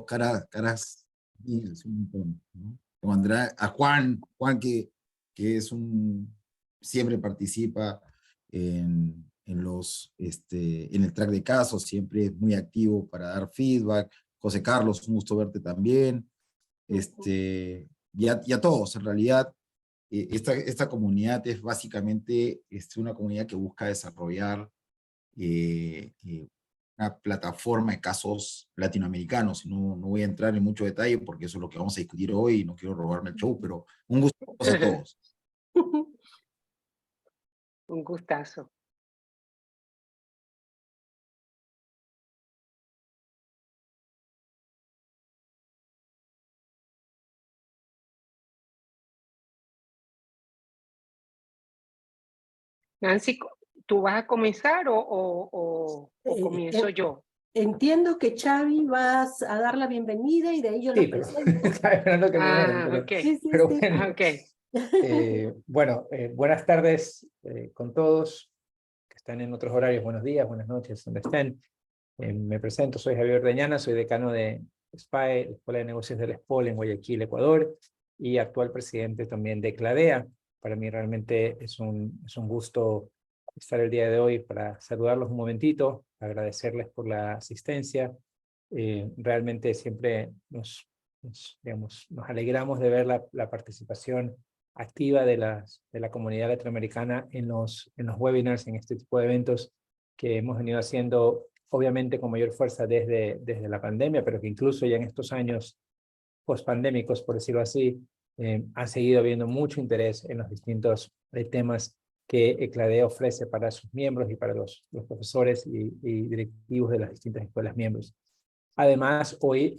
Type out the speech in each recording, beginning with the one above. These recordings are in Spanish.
caras, y es un montón, ¿no? Como a Juan que es siempre participa en el track de casos, siempre es muy activo para dar feedback. José Carlos, un gusto verte también. Y a todos, en realidad, esta comunidad es básicamente una comunidad que busca desarrollar una plataforma de casos latinoamericanos. No voy a entrar en mucho detalle porque eso es lo que vamos a discutir hoy y no quiero robarme el show, pero un gusto a todos. Un gustazo. Nancy, ¿tú vas a comenzar o Eh, comienzo en- yo? Entiendo que Xavi vas a dar la bienvenida y de ahí yo Sí, los pero presento. estaba esperando que primero, Ah, ok, Sí, sí, pero sí. bueno. ok. Bueno, buenas tardes con todos que están en otros horarios, buenos días, buenas noches, donde estén. Me presento, soy Javier Ordeñana, soy decano de SPAE, la Escuela de Negocios del ESPOL en Guayaquil, Ecuador, y actual presidente también de CLADEA. Para mí realmente es un gusto estar el día de hoy para saludarlos un momentito, agradecerles por la asistencia. Realmente siempre digamos, nos alegramos de ver la participación activa de la comunidad latinoamericana en los webinars, en este tipo de eventos que hemos venido haciendo, obviamente con mayor fuerza desde la pandemia, pero que incluso ya en estos años post-pandémicos, por decirlo así, ha seguido habiendo mucho interés en los distintos temas que CLADEA ofrece para sus miembros y para los profesores y directivos de las distintas escuelas miembros. Además, hoy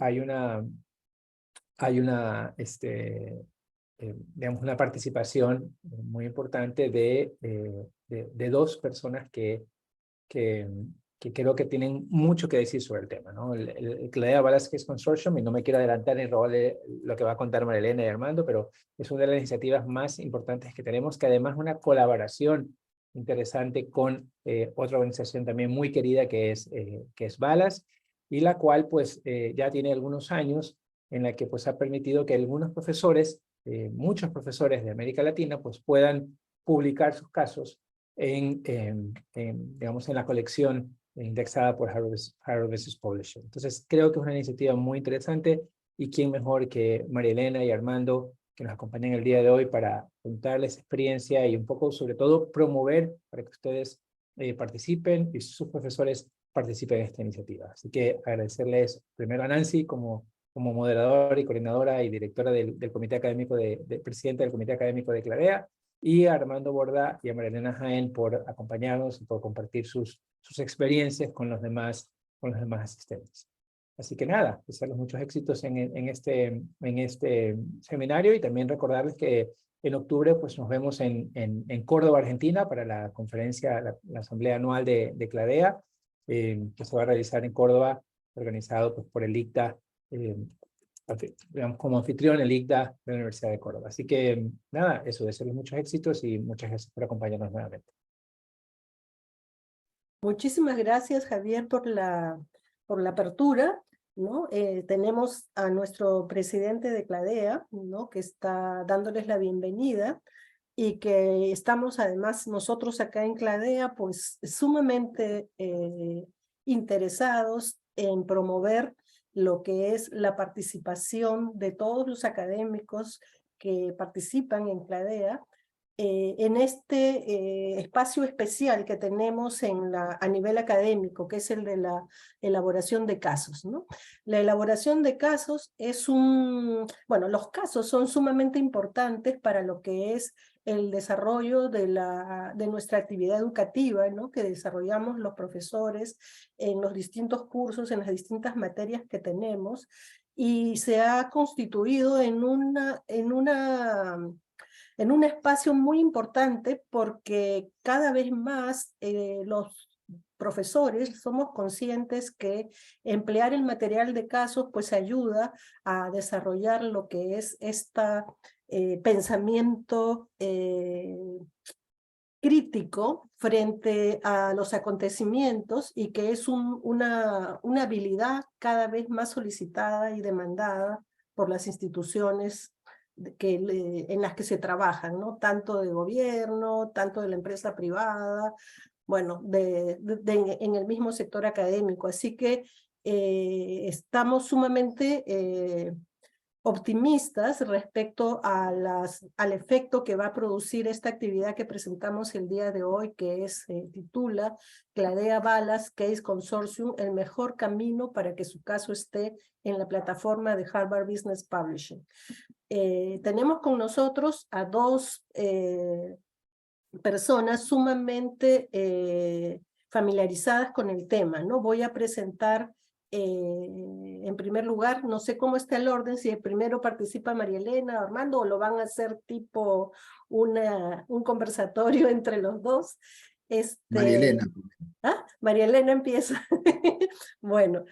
digamos, una participación muy importante de dos personas que, que creo que tienen mucho que decir sobre el tema, ¿no? El CLADEA Velázquez Consortium, y no me quiero adelantar ni robarle lo que va a contar Marilena y Armando, pero es una de las iniciativas más importantes que tenemos, que además es una colaboración interesante con otra organización también muy querida que es Balas, y la cual pues ya tiene algunos años en la que pues ha permitido que algunos profesores, muchos profesores de América Latina, pues puedan publicar sus casos digamos, en la colección indexada por Harvard Business Publishing. Entonces, creo que es una iniciativa muy interesante y quién mejor que María Elena y Armando, que nos acompañan el día de hoy para contarles experiencia y un poco, sobre todo, promover para que ustedes participen y sus profesores participen en esta iniciativa. Así que agradecerles primero a Nancy como moderadora y coordinadora y directora del comité académico presidenta del comité académico de CLADEA, y a Armando Borda y a Marilena Jaén por acompañarnos y por compartir sus experiencias con los demás asistentes. Así que nada, desearles muchos éxitos en este seminario, y también recordarles que en octubre pues nos vemos en Córdoba, Argentina, para la conferencia, la asamblea anual de CLADEA, que se va a realizar en Córdoba, organizado pues, por el ICTA, digamos, como anfitrión el ICTA de la Universidad de Córdoba. Así que nada, eso, desearles muchos éxitos y muchas gracias por acompañarnos nuevamente. Muchísimas gracias, Javier, por la apertura, ¿no? Tenemos a nuestro presidente de CLADEA, ¿no? Que está dándoles la bienvenida, y que estamos además nosotros acá en CLADEA pues sumamente interesados en promover lo que es la participación de todos los académicos que participan en CLADEA en este espacio especial que tenemos a nivel académico, que es el de la elaboración de casos, ¿no? La elaboración de casos bueno, los casos son sumamente importantes para lo que es el desarrollo de nuestra actividad educativa, ¿no? Que desarrollamos los profesores en los distintos cursos, en las distintas materias que tenemos, y se ha constituido en un espacio muy importante, porque cada vez más los profesores somos conscientes que emplear el material de casos pues ayuda a desarrollar lo que es pensamiento crítico frente a los acontecimientos y que es una habilidad cada vez más solicitada y demandada por las instituciones en las que se trabajan, ¿no? Tanto de gobierno, tanto de la empresa privada, bueno, en el mismo sector académico. Así que estamos sumamente optimistas respecto a al efecto que va a producir esta actividad que presentamos el día de hoy, que titula Cladea Balas Case Consortium, el mejor camino para que su caso esté en la plataforma de Harvard Business Publishing. Tenemos con nosotros a dos personas sumamente familiarizadas con el tema, ¿no? Voy a presentar en primer lugar, no sé cómo está el orden, si primero participa María Elena o Armando, o lo van a hacer tipo un conversatorio entre los dos. María Elena. ¿Ah? María Elena empieza. Bueno,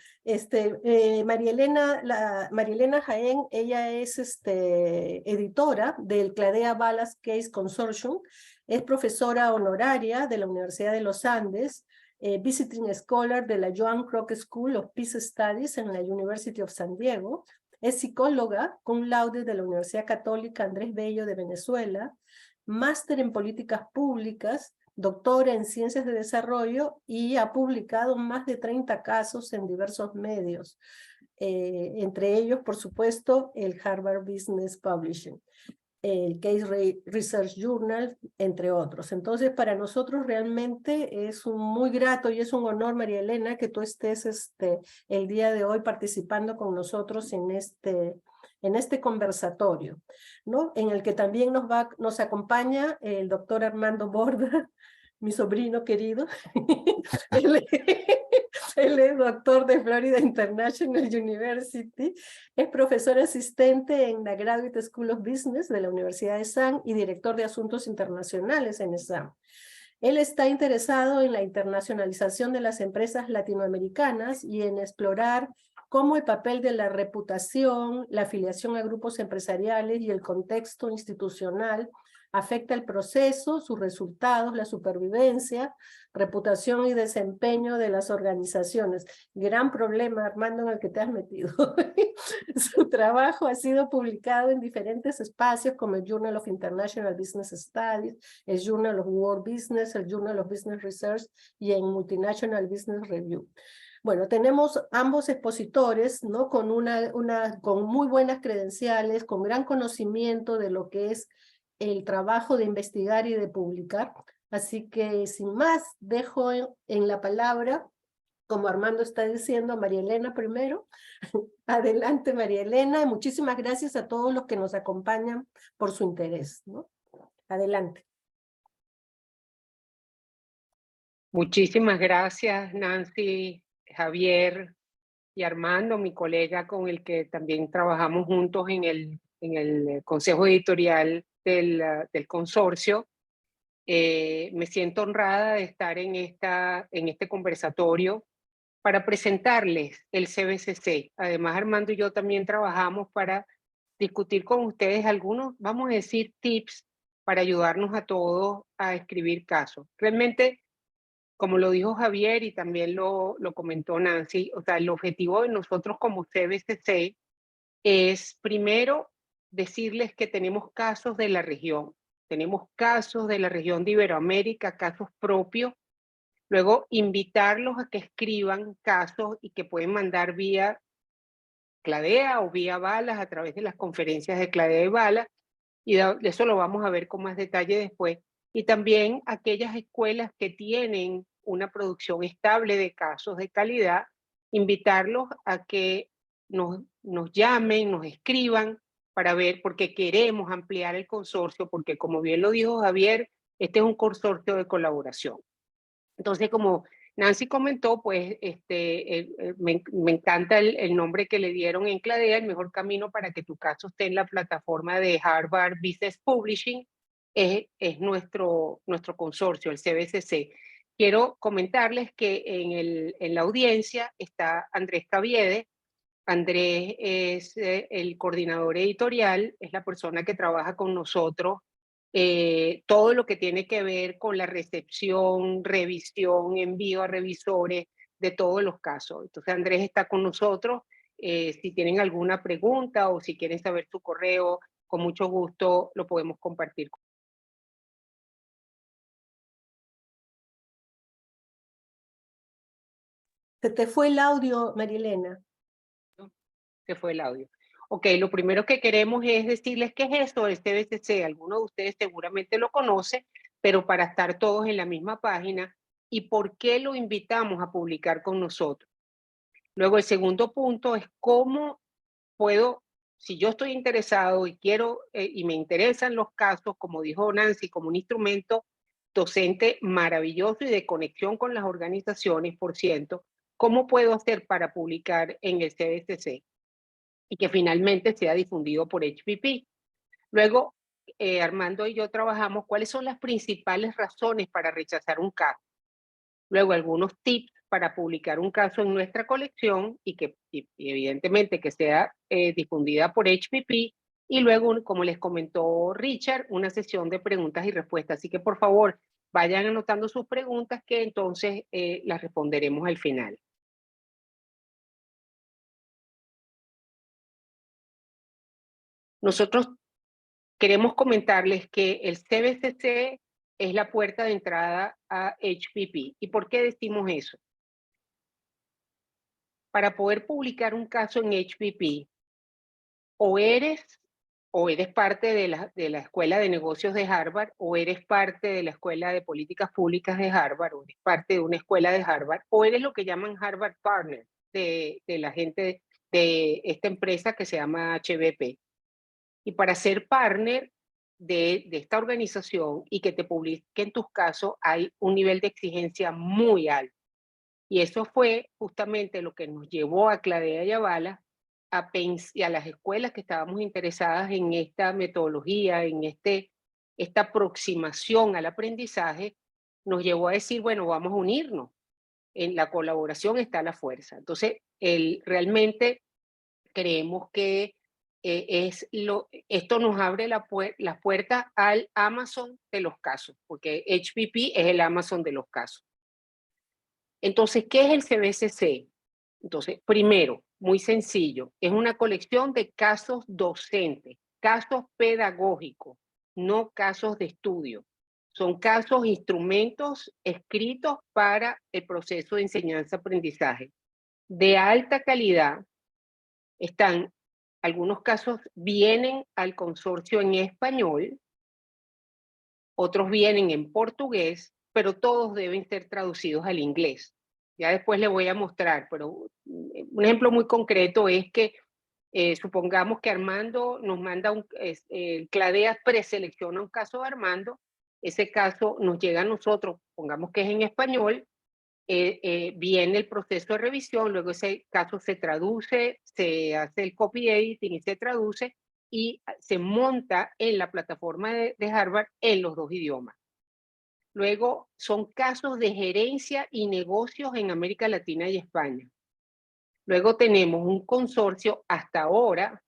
María Elena Jaén, ella es editora del Cladea Balas Case Consortium, es profesora honoraria de la Universidad de los Andes, visiting scholar de la Joan Kroc School of Peace Studies en la University of San Diego, es psicóloga cum laude de la Universidad Católica Andrés Bello de Venezuela, máster en políticas públicas, doctora en ciencias de desarrollo y ha publicado más de 30 casos en diversos medios, entre ellos, por supuesto, el Harvard Business Publishing, el Case Research Journal, entre otros. Entonces, para nosotros realmente es muy grato y es un honor, María Elena, que tú estés el día de hoy participando con nosotros en este conversatorio, ¿no? En el que también nos acompaña el doctor Armando Borda, mi sobrino querido. Él es doctor de Florida International University, es profesor asistente en la Graduate School of Business de la Universidad de SAM y director de Asuntos Internacionales en SAM. Él está interesado en la internacionalización de las empresas latinoamericanas y en explorar cómo el papel de la reputación, la afiliación a grupos empresariales y el contexto institucional afecta el proceso, sus resultados, la supervivencia, reputación y desempeño de las organizaciones. Gran problema, Armando, en el que te has metido. Su trabajo ha sido publicado en diferentes espacios como el Journal of International Business Studies, el Journal of World Business, el Journal of Business Research y en Multinational Business Review. Bueno, tenemos ambos expositores, ¿no? Con muy buenas credenciales, con gran conocimiento de lo que es el trabajo de investigar y de publicar. Así que, sin más, dejo en la palabra, como Armando está diciendo, a María Elena primero. Adelante, María Elena. Muchísimas gracias a todos los que nos acompañan por su interés, ¿no? Adelante. Muchísimas gracias, Nancy, Javier y Armando, mi colega con el que también trabajamos juntos en el Consejo Editorial del consorcio. Me siento honrada de estar en este conversatorio para presentarles el CBCC. Además, Armando y yo también trabajamos para discutir con ustedes algunos, vamos a decir, tips para ayudarnos a todos a escribir casos. Realmente, como lo dijo Javier y también lo comentó Nancy, o sea, el objetivo de nosotros como CBCC es, primero, decirles que tenemos casos de la región. Tenemos casos de la región de Iberoamérica, casos propios. Luego, invitarlos a que escriban casos y que pueden mandar vía Cladea o vía Balas a través de las conferencias de Cladea y Balas. Y de eso lo vamos a ver con más detalle después. Y también aquellas escuelas que tienen una producción estable de casos de calidad, invitarlos a que nos llamen, nos escriban para ver, porque queremos ampliar el consorcio, porque como bien lo dijo Javier, este es un consorcio de colaboración. Entonces, como Nancy comentó, pues me encanta el nombre que le dieron en Cladea, el mejor camino para que tu caso esté en la plataforma de Harvard Business Publishing, es nuestro consorcio, el CBCC. Quiero comentarles que en la audiencia está Andrés Caviedes. Andrés es el coordinador editorial, es la persona que trabaja con nosotros todo lo que tiene que ver con la recepción, revisión, envío a revisores de todos los casos. Entonces Andrés está con nosotros. Si tienen alguna pregunta o si quieren saber su correo, con mucho gusto lo podemos compartir. Se te fue el audio, Marielena. Se fue el audio. Ok, lo primero que queremos es decirles qué es esto del CBCC. Algunos de ustedes seguramente lo conocen, pero para estar todos en la misma página, y por qué lo invitamos a publicar con nosotros. Luego el segundo punto es cómo puedo, si yo estoy interesado y quiero y me interesan los casos, como dijo Nancy, como un instrumento docente maravilloso y de conexión con las organizaciones, por ciento, ¿cómo puedo hacer para publicar en el CBCC? Y que finalmente sea difundido por HPP. Luego, Armando y yo trabajamos cuáles son las principales razones para rechazar un caso. Luego, algunos tips para publicar un caso en nuestra colección y que evidentemente que sea difundida por HPP. Y luego, como les comentó Richard, una sesión de preguntas y respuestas. Así que por favor, vayan anotando sus preguntas que entonces las responderemos al final. Nosotros queremos comentarles que el CBCC es la puerta de entrada a HPP. ¿Y por qué decimos eso? Para poder publicar un caso en HPP, o eres parte de la Escuela de Negocios de Harvard, o eres parte de la Escuela de Políticas Públicas de Harvard, o eres parte de una escuela de Harvard, o eres lo que llaman Harvard Partner de la gente de esta empresa que se llama HBP. Y para ser partner de esta organización y que te publiquen tus casos, hay un nivel de exigencia muy alto. Y eso fue justamente lo que nos llevó a Cladea y a Balas y a las escuelas que estábamos interesadas en esta metodología, en esta aproximación al aprendizaje, nos llevó a decir, bueno, vamos a unirnos. En la colaboración está la fuerza. Entonces, realmente creemos que esto nos abre la puerta al Amazon de los casos, porque HPP es el Amazon de los casos. Entonces, ¿qué es el CBCC? Entonces, primero, muy sencillo, es una colección de casos docentes, casos pedagógicos, no casos de estudio. Son casos, instrumentos escritos para el proceso de enseñanza-aprendizaje. De alta calidad, algunos casos vienen al consorcio en español, otros vienen en portugués, pero todos deben ser traducidos al inglés. Ya después les voy a mostrar, pero un ejemplo muy concreto es que supongamos que Armando nos manda Cladea preselecciona un caso de Armando, ese caso nos llega a nosotros, pongamos que es en español, viene el proceso de revisión, luego ese caso se traduce, se hace el copy editing y se traduce y se monta en la plataforma de Harvard en los dos idiomas. Luego son casos de gerencia y negocios en América Latina y España. Luego tenemos un consorcio hasta ahora,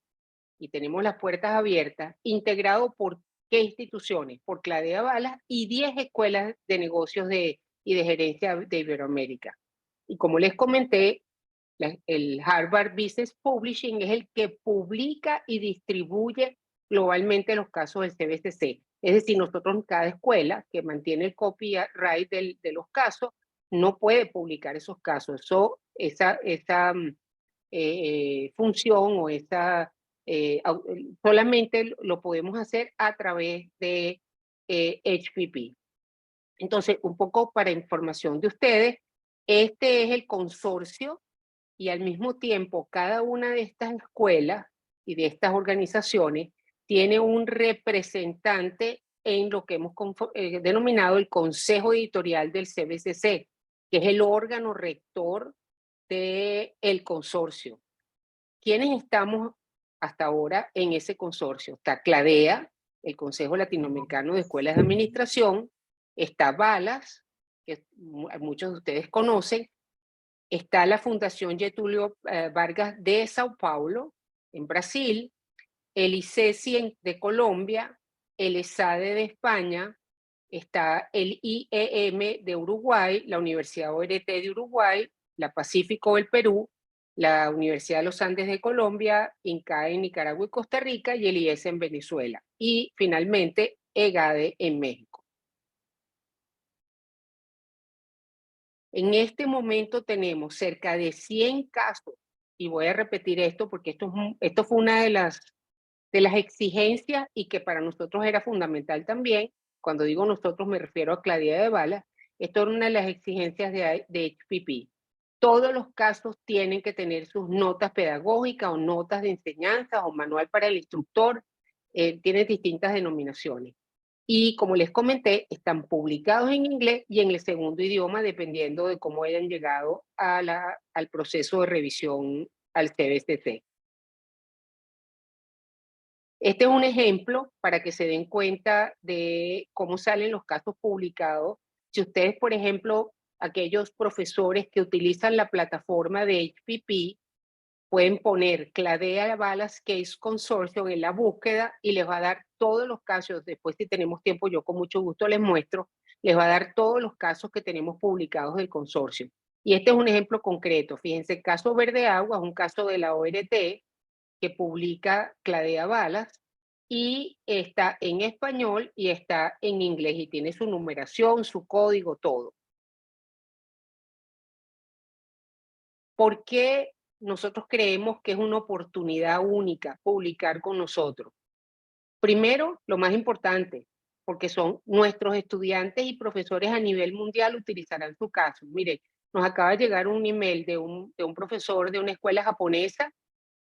y tenemos las puertas abiertas, integrado por ¿qué instituciones? Por Cladea Balas y 10 escuelas de negocios y de gerencia de Iberoamérica. Y como les comenté, el Harvard Business Publishing es el que publica y distribuye globalmente los casos del CBCC. Es decir, nosotros en cada escuela que mantiene el copyright de los casos, no puede publicar esos casos. Esa función o solamente lo podemos hacer a través de HPP. Entonces, un poco para información de ustedes, este es el consorcio y al mismo tiempo cada una de estas escuelas y de estas organizaciones tiene un representante en lo que hemos denominado el Consejo Editorial del CBCC, que es el órgano rector del consorcio. ¿Quiénes estamos hasta ahora en ese consorcio? Está Cladea, el Consejo Latinoamericano de Escuelas de Administración, está Balas, que muchos de ustedes conocen, está la Fundación Getúlio Vargas de Sao Paulo, en Brasil, el ICESI de Colombia, el ESADE de España, está el IEM de Uruguay, la Universidad ORT de Uruguay, la Pacífico del Perú, la Universidad de los Andes de Colombia, INCAE en Nicaragua y Costa Rica, y el IES en Venezuela. Y finalmente, EGADE en México. En este momento tenemos cerca de 100 casos, y voy a repetir esto porque esto fue una de las exigencias y que para nosotros era fundamental también. Cuando digo nosotros me refiero a Cladía de Balas. Esto era una de las exigencias de HPP. Todos los casos tienen que tener sus notas pedagógicas o notas de enseñanza o manual para el instructor. Tiene distintas denominaciones. Y como les comenté, están publicados en inglés y en el segundo idioma, dependiendo de cómo hayan llegado al proceso de revisión al CBCC. Este es un ejemplo para que se den cuenta de cómo salen los casos publicados. Si ustedes, por ejemplo, aquellos profesores que utilizan la plataforma de HPP, pueden poner Cladea Balas Case Consortium en la búsqueda y les va a dar todos los casos. Después, si tenemos tiempo, yo con mucho gusto les muestro. Les va a dar todos los casos que tenemos publicados del consorcio. Y este es un ejemplo concreto. Fíjense, el caso Verde Agua es un caso de la ORT que publica Cladea Balas y está en español y está en inglés y tiene su numeración, su código, todo. ¿Por qué nosotros creemos que es una oportunidad única publicar con nosotros? Primero, lo más importante, porque son nuestros estudiantes y profesores a nivel mundial utilizarán su caso. Mire, nos acaba de llegar un email de un profesor de una escuela japonesa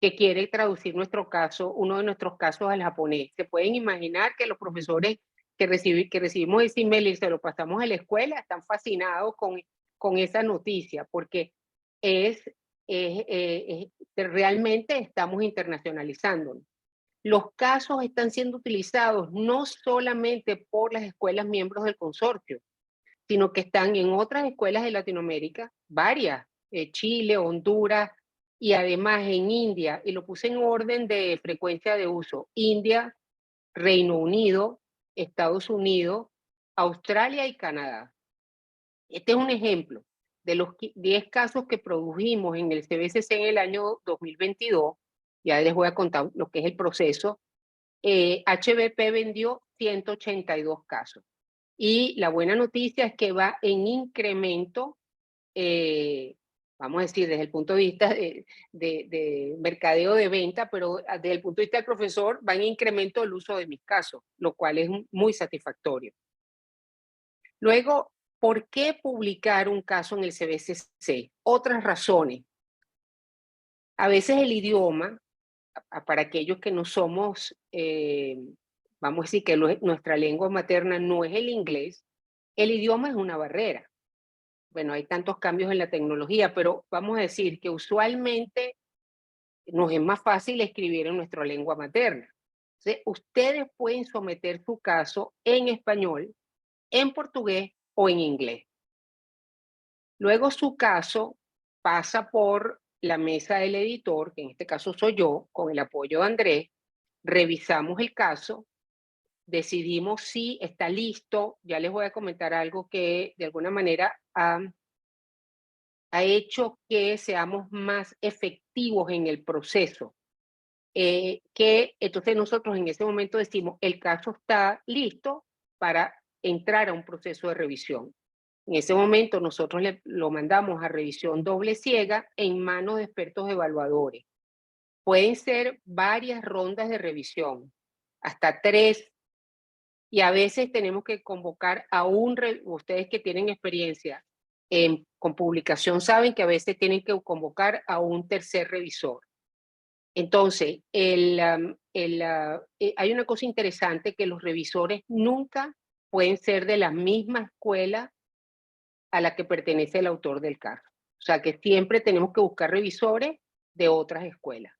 que quiere traducir nuestro caso, uno de nuestros casos al japonés. Se pueden imaginar que los profesores que recibimos ese email y se lo pasamos a la escuela están fascinados con esa noticia, porque realmente estamos internacionalizándonos. Los casos están siendo utilizados no solamente por las escuelas miembros del consorcio, sino que están en otras escuelas de Latinoamérica, varias, Chile, Honduras, y además en India, y lo puse en orden de frecuencia de uso, India, Reino Unido, Estados Unidos, Australia y Canadá. Este es un ejemplo de los 10 casos que produjimos en el CBCC en el año 2022. Ya les voy a contar lo que es el proceso. HBP vendió 182 casos. Y la buena noticia es que va en incremento, vamos a decir, desde el punto de vista de mercadeo de venta, pero desde el punto de vista del profesor va en incremento el uso de mis casos, lo cual es muy satisfactorio. Luego, ¿por qué publicar un caso en el CBCC? Otras razones. A veces el idioma, para aquellos que no somos, vamos a decir que nuestra lengua materna no es el inglés, el idioma es una barrera. Bueno, hay tantos cambios en la tecnología, pero vamos a decir que usualmente nos es más fácil escribir en nuestra lengua materna. Entonces, ustedes pueden someter su caso en español, en portugués o en inglés. Luego su caso pasa por la mesa del editor, que en este caso soy yo, con el apoyo de Andrés, revisamos el caso, decidimos si está listo. Ya les voy a comentar algo que de alguna manera ha hecho que seamos más efectivos en el proceso. Que entonces nosotros en ese momento decimos, el caso está listo para entrar a un proceso de revisión. En ese momento nosotros lo mandamos a revisión doble ciega en manos de expertos evaluadores. Pueden ser varias rondas de revisión, hasta 3, y a veces tenemos que convocar a ustedes que tienen experiencia con publicación saben que a veces tienen que convocar a un tercer revisor. Entonces, hay una cosa interesante, que los revisores nunca pueden ser de la misma escuela a la que pertenece el autor del caso. O sea que siempre tenemos que buscar revisores de otras escuelas.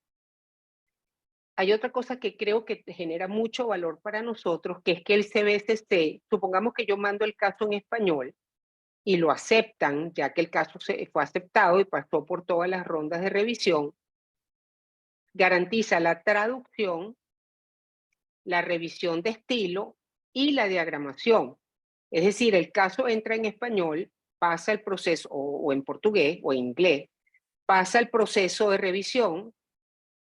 Hay otra cosa que creo que genera mucho valor para nosotros, que es que el CBCC, supongamos que yo mando el caso en español y lo aceptan, ya que el caso fue aceptado y pasó por todas las rondas de revisión, garantiza la traducción la revisión de estilo y la diagramación. Es decir, el caso entra en español, pasa el proceso, o en portugués o en inglés, pasa el proceso de revisión,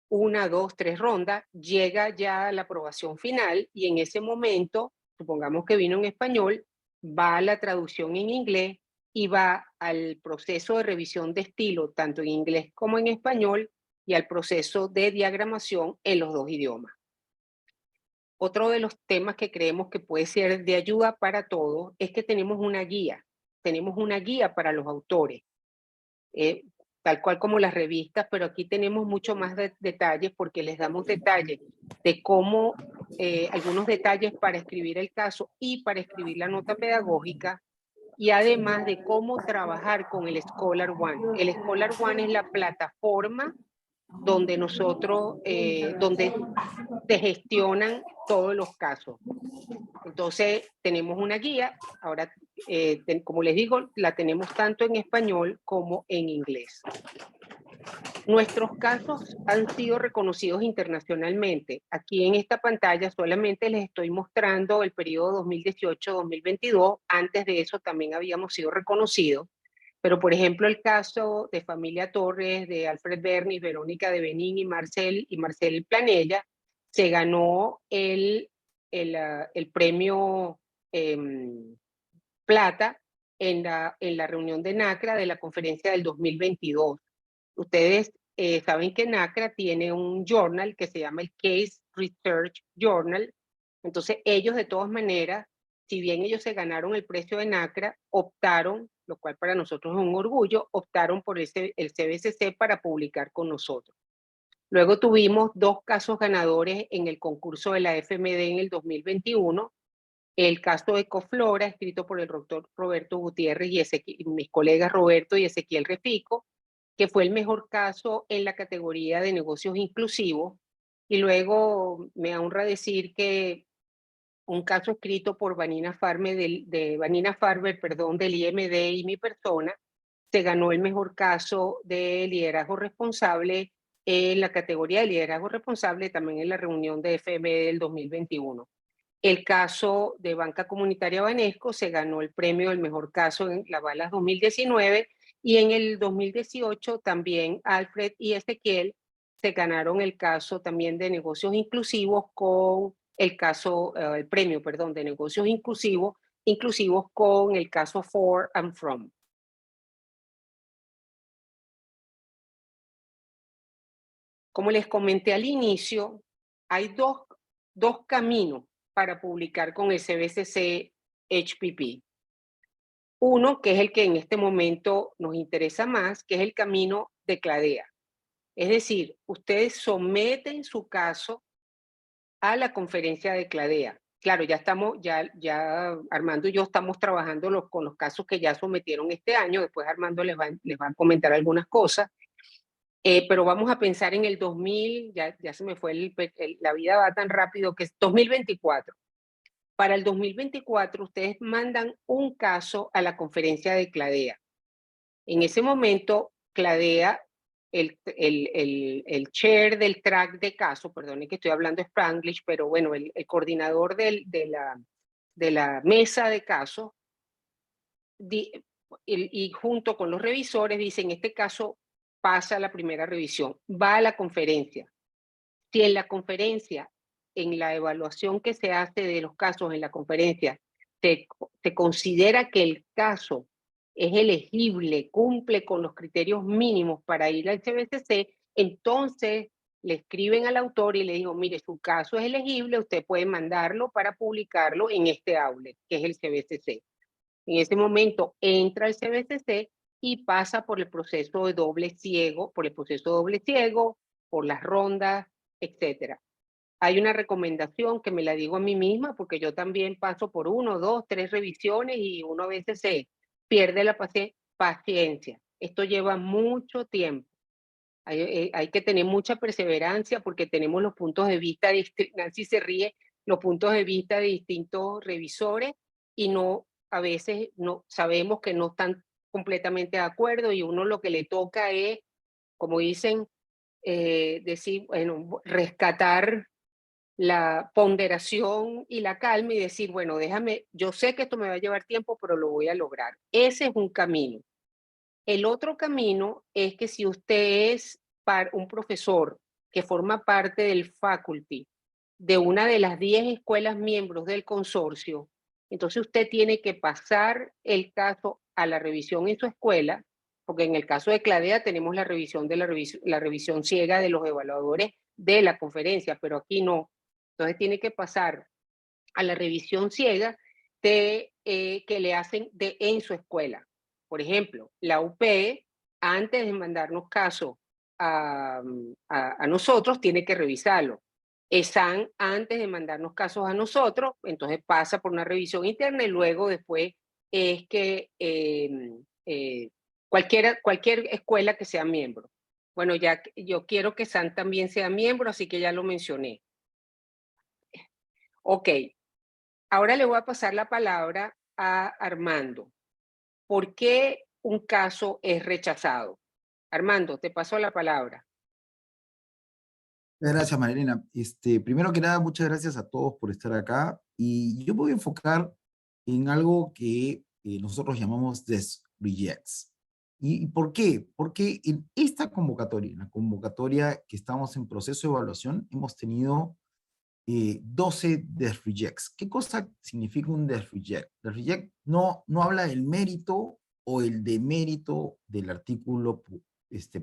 1, 2, 3 rondas, llega ya a la aprobación final y en ese momento, supongamos que vino en español, va a la traducción en inglés y va al proceso de revisión de estilo, tanto en inglés como en español, y al proceso de diagramación en los dos idiomas. Otro de los temas que creemos que puede ser de ayuda para todos es que tenemos una guía para los autores, tal cual como las revistas, pero aquí tenemos mucho más detalles porque les damos detalles de cómo, algunos detalles para escribir el caso y para escribir la nota pedagógica, y además de cómo trabajar con el Scholar One. El Scholar One es la plataforma donde nosotros, donde se gestionan todos los casos. Entonces, tenemos una guía, ahora, como les digo, la tenemos tanto en español como en inglés. Nuestros casos han sido reconocidos internacionalmente. Aquí en esta pantalla solamente les estoy mostrando el periodo 2018-2022. Antes de eso también habíamos sido reconocidos. Pero, por ejemplo, el caso de Familia Torres, de Alfred Bernis, Verónica de Benín y Marcel Planella, se ganó el premio Plata en la reunión de NACRA de la conferencia del 2022. Ustedes saben que NACRA tiene un journal que se llama el Case Research Journal. Entonces ellos de todas maneras, si bien ellos se ganaron el precio de NACRA, optaron, lo cual para nosotros es un orgullo, optaron por el CBCC para publicar con nosotros. Luego tuvimos 2 casos ganadores en el concurso de la FMD en el 2021. El caso de Ecoflora, escrito por el doctor Roberto Gutiérrez y mis colegas Roberto y Ezequiel Refico, que fue el mejor caso en la categoría de negocios inclusivos. Y luego me honra decir que un caso escrito por Vanina Farber, del IMD y mi persona, se ganó el mejor caso de liderazgo responsable en la categoría de liderazgo responsable, también en la reunión de FMD del 2021. El caso de Banca Comunitaria Banesco se ganó el premio del mejor caso en la Balas 2019, y en el 2018 también Alfred y Ezequiel se ganaron el caso también de negocios inclusivos con el premio, perdón, de negocios inclusivos con el caso For and From. Como les comenté al inicio, hay dos caminos para publicar con el CBCC HPP. Uno, que es el que en este momento nos interesa más, que es el camino de CLADEA. Es decir, ustedes someten su caso a la conferencia de CLADEA. Claro, ya Armando y yo estamos trabajando con los casos que ya sometieron este año. Después Armando les va a comentar algunas cosas. Pero vamos a pensar en el 2000, ya se me fue, la vida va tan rápido, que es 2024. Para el 2024 ustedes mandan un caso a la conferencia de CLADEA. En ese momento, CLADEA, el chair del track de caso, perdone que estoy hablando Spanglish, pero bueno, el coordinador de la mesa de casos, y junto con los revisores dicen, este caso pasa a la primera revisión, va a la conferencia. Si en la conferencia, en la evaluación que se hace de los casos en la conferencia, se considera que el caso es elegible, cumple con los criterios mínimos para ir al CBCC, entonces le escriben al autor y le digo, mire, su caso es elegible, usted puede mandarlo para publicarlo en este outlet, que es el CBCC. En ese momento entra el CBCC y pasa por el proceso de doble ciego, por las rondas, etc. Hay una recomendación que me la digo a mí misma, porque yo también paso por 1, 2, 3 revisiones y uno a veces se pierde la paciencia. Esto lleva mucho tiempo. Hay que tener mucha perseverancia porque tenemos los puntos de vista, Nancy se ríe, los puntos de vista de distintos revisores, y a veces no sabemos que no están completamente de acuerdo, y uno lo que le toca es, como dicen, decir, bueno, rescatar la ponderación y la calma y decir, bueno, déjame, yo sé que esto me va a llevar tiempo, pero lo voy a lograr. Ese es un camino. El otro camino es que si usted es un profesor que forma parte del faculty de una de las 10 escuelas miembros del consorcio, entonces usted tiene que pasar el caso a la revisión en su escuela, porque en el caso de CLADEA tenemos la revisión de la revisión ciega de los evaluadores de la conferencia, pero aquí no. Entonces tiene que pasar a la revisión ciega que le hacen en su escuela. Por ejemplo, la UP, antes de mandarnos caso a nosotros, tiene que revisarlo. ESAN, antes de mandarnos casos a nosotros, entonces pasa por una revisión interna y luego después es que cualquier escuela que sea miembro. Bueno, ya yo quiero que SAN también sea miembro, así que ya lo mencioné. Ok, ahora le voy a pasar la palabra a Armando. ¿Por qué un caso es rechazado? Armando, te paso la palabra. Gracias, Marilena. Primero que nada, muchas gracias a todos por estar acá. Y yo me voy a enfocar en algo que nosotros llamamos rejects. ¿Y por qué? Porque en esta convocatoria, en la convocatoria que estamos en proceso de evaluación, hemos tenido 12 rejects. ¿Qué cosa significa un reject? Reject no habla del mérito o el demérito del artículo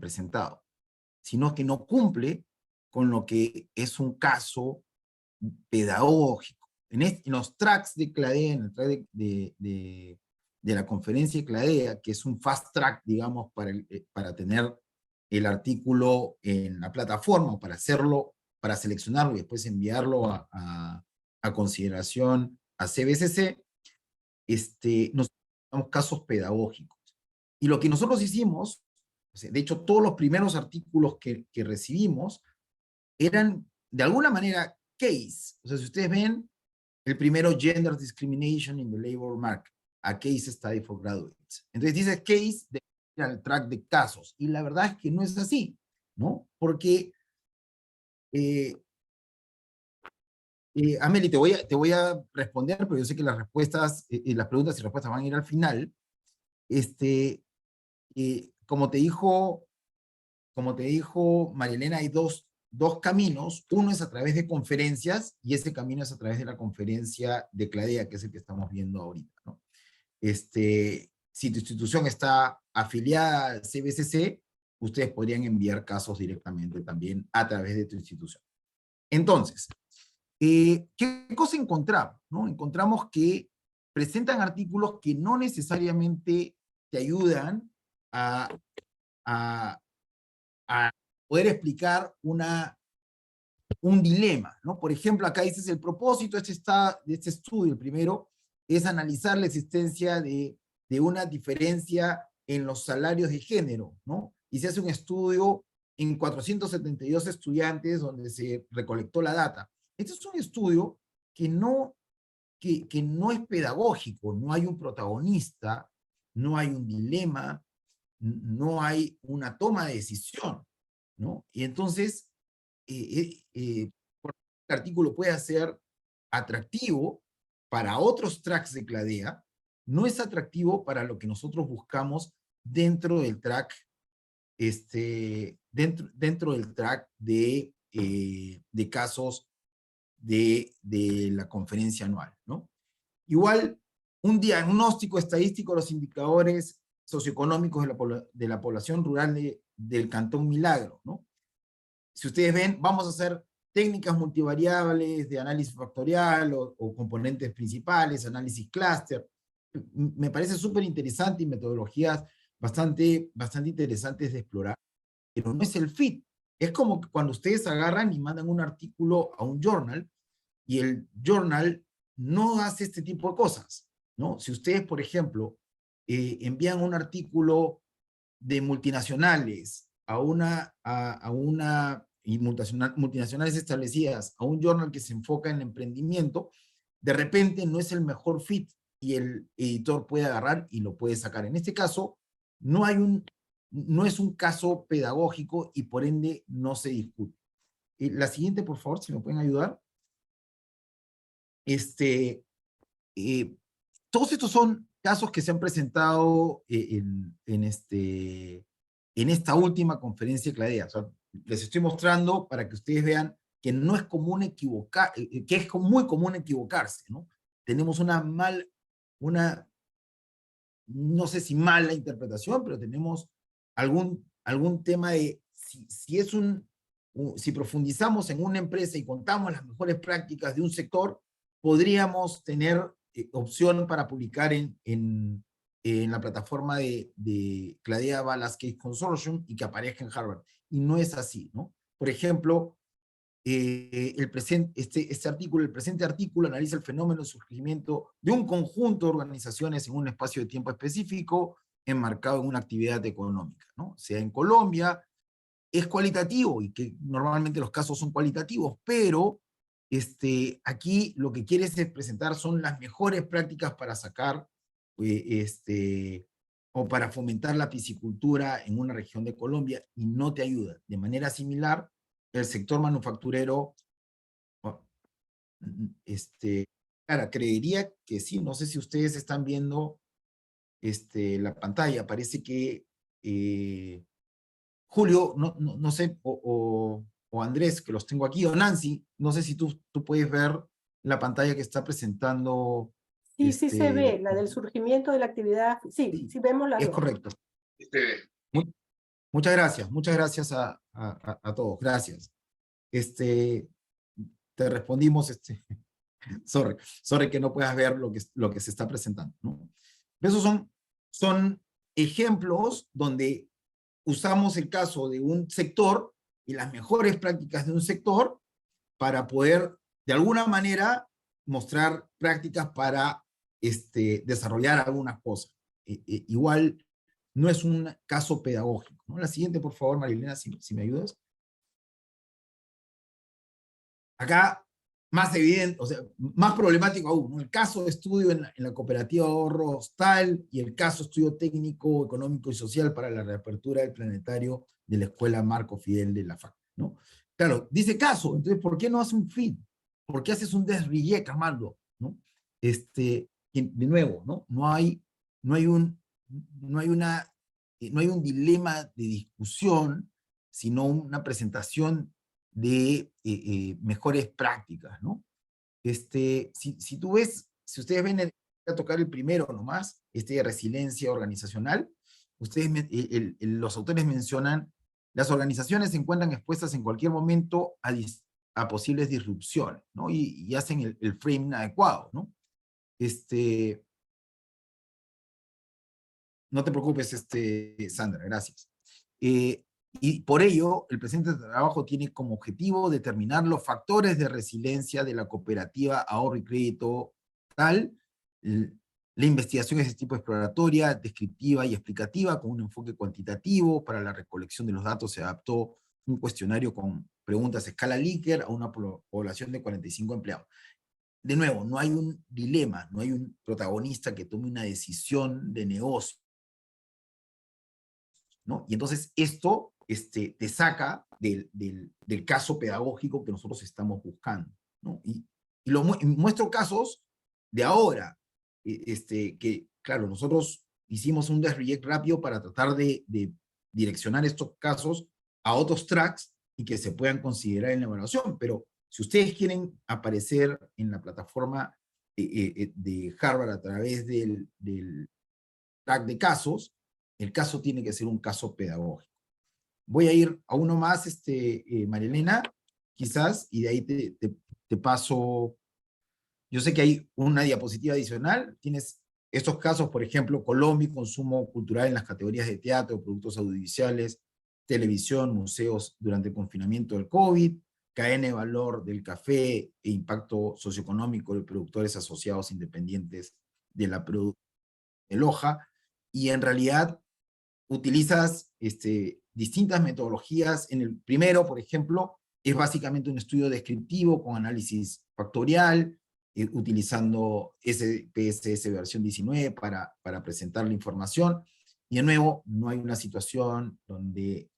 presentado, sino que no cumple con lo que es un caso pedagógico. En los tracks de CLADEA, en el track de la conferencia de CLADEA, que es un fast track, digamos, para tener el artículo en la plataforma, para hacerlo, para seleccionarlo y después enviarlo a consideración a CBCC, nos damos casos pedagógicos. Y lo que nosotros hicimos, de hecho, todos los primeros artículos que recibimos eran, de alguna manera, case. O sea, si ustedes ven, el primero, Gender Discrimination in the Labor Market, a Case Study for Graduates. Entonces dice case al track de casos. Y la verdad es que no es así, ¿no? Porque, Amelie, te voy a responder, pero yo sé que las respuestas, las preguntas y respuestas van a ir al final. Como te dijo Marielena, hay dos caminos. Uno es a través de conferencias y ese camino es a través de la conferencia de CLADEA, que es el que estamos viendo ahorita, ¿no? Si tu institución está afiliada al CBCC, ustedes podrían enviar casos directamente también a través de tu institución. Entonces, ¿qué cosa encontramos? ¿No? Encontramos que presentan artículos que no necesariamente te ayudan a poder explicar un dilema, ¿no? Por ejemplo, acá dices el propósito de este estudio, el primero, es analizar la existencia de una diferencia en los salarios de género, ¿no? Y se hace un estudio en 472 estudiantes donde se recolectó la data. Este es un estudio que no es pedagógico, no hay un protagonista, no hay un dilema, no hay una toma de decisión, ¿no? Y entonces, el artículo puede ser atractivo para otros tracks de CLADEA, no es atractivo para lo que nosotros buscamos dentro del track, dentro del track de casos de la conferencia anual, ¿no? Igual, un diagnóstico estadístico de los indicadores socioeconómicos de la población rural del Cantón Milagro, ¿no? Si ustedes ven, vamos a hacer técnicas multivariables de análisis factorial o componentes principales, análisis clúster. Me parece súper interesante y metodologías bastante interesantes de explorar, pero no es el fit. Es como cuando ustedes agarran y mandan un artículo a un journal y el journal no hace este tipo de cosas, ¿no? Si ustedes, por ejemplo, envían un artículo de multinacionales y multinacionales establecidas a un journal que se enfoca en el emprendimiento, de repente no es el mejor fit y el editor puede agarrar y lo puede sacar. En este caso, no es un caso pedagógico y por ende no se discute. La siguiente, por favor, si me pueden ayudar. Todos estos son casos que se han presentado en esta última conferencia de CLADEA. O sea, les estoy mostrando para que ustedes vean que no es común que es muy común equivocarse, ¿no? Tenemos no sé si mala interpretación, pero tenemos algún tema de si profundizamos en una empresa y contamos las mejores prácticas de un sector, podríamos tener opción para publicar en la plataforma de Cladea Ballas Case Consortium y que aparezca en Harvard. Y no es así, ¿no? Por ejemplo, el presente artículo analiza el fenómeno de surgimiento de un conjunto de organizaciones en un espacio de tiempo específico enmarcado en una actividad económica, ¿no? Sea en Colombia, es cualitativo, y que normalmente los casos son cualitativos, pero aquí lo que quieres es presentar son las mejores prácticas para sacar o para fomentar la piscicultura en una región de Colombia, y no te ayuda. De manera similar, el sector manufacturero, claro, creería que sí. No sé si ustedes están viendo la pantalla. Parece que Julio, no sé, o Andrés, que los tengo aquí, o Nancy, no sé si tú puedes ver la pantalla que está presentando. Sí, sí se ve, la del surgimiento de la actividad. Sí, sí vemos las es dos. correcto. Muchas gracias a todos, gracias. Te respondimos, sorry que no puedas ver lo que se está presentando, ¿no? Esos son ejemplos donde usamos el caso de un sector y las mejores prácticas de un sector para poder, de alguna manera, mostrar prácticas para desarrollar algunas cosas. Igual, no es un caso pedagógico, ¿no? La siguiente, por favor, Marilena, si me ayudas. Acá, más evidente, o sea, más problemático aún, ¿no? El caso de estudio en la cooperativa de ahorros tal, y el caso de estudio técnico, económico y social para la reapertura del planetario de la Escuela Marco Fidel de la FAC, ¿no? Claro, dice caso, entonces, ¿por qué no hace un feed? ¿Por qué haces un desreject, Armando? ¿No? De nuevo, ¿no? No hay un dilema de discusión, sino una presentación de mejores prácticas, ¿no? Si tú ves, si ustedes ven, voy a tocar el primero nomás, de resiliencia organizacional, los autores mencionan, las organizaciones se encuentran expuestas en cualquier momento a posibles disrupciones, ¿no? Y hacen el framing adecuado, ¿no? No te preocupes, Sandra, gracias. Y por ello, el presente trabajo tiene como objetivo determinar los factores de resiliencia de la cooperativa ahorro y crédito tal. La investigación es de tipo exploratoria, descriptiva y explicativa, con un enfoque cuantitativo. Para la recolección de los datos se adaptó un cuestionario con preguntas a escala Likert a una población de 45 empleados. De nuevo, no hay un dilema, no hay un protagonista que tome una decisión de negocio, ¿no? Y entonces esto te saca del caso pedagógico que nosotros estamos buscando, ¿no? Y muestro casos de ahora, que claro, nosotros hicimos un desreject rápido para tratar de direccionar estos casos a otros tracks y que se puedan considerar en la evaluación, pero si ustedes quieren aparecer en la plataforma de Harvard a través del track de casos, el caso tiene que ser un caso pedagógico. Voy a ir a uno más, Marilena, quizás, y de ahí te paso. Yo sé que hay una diapositiva adicional. Tienes estos casos, por ejemplo, Colombia, consumo cultural en las categorías de teatro, productos audiovisuales, televisión, museos durante el confinamiento del COVID, cadena de valor del café e impacto socioeconómico de productores asociados independientes de la producción de Loja. Y en realidad utilizas distintas metodologías. En el primero, por ejemplo, es básicamente un estudio descriptivo con análisis factorial, utilizando SPSS versión 19 para presentar la información. Y de nuevo, no hay una situación donde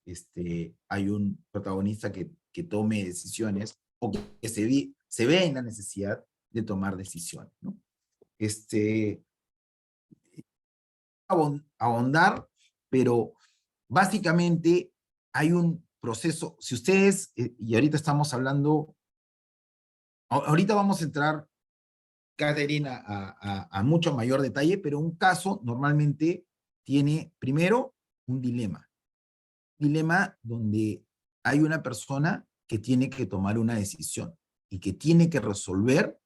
hay un protagonista que tome decisiones o que se ve en la necesidad de tomar decisiones, ¿no? Ahondar, pero básicamente hay un proceso, si ustedes, y ahorita estamos hablando, ahorita vamos a entrar, Caterina, a mucho mayor detalle, pero un caso normalmente tiene primero un dilema donde hay una persona que tiene que tomar una decisión y que tiene que resolver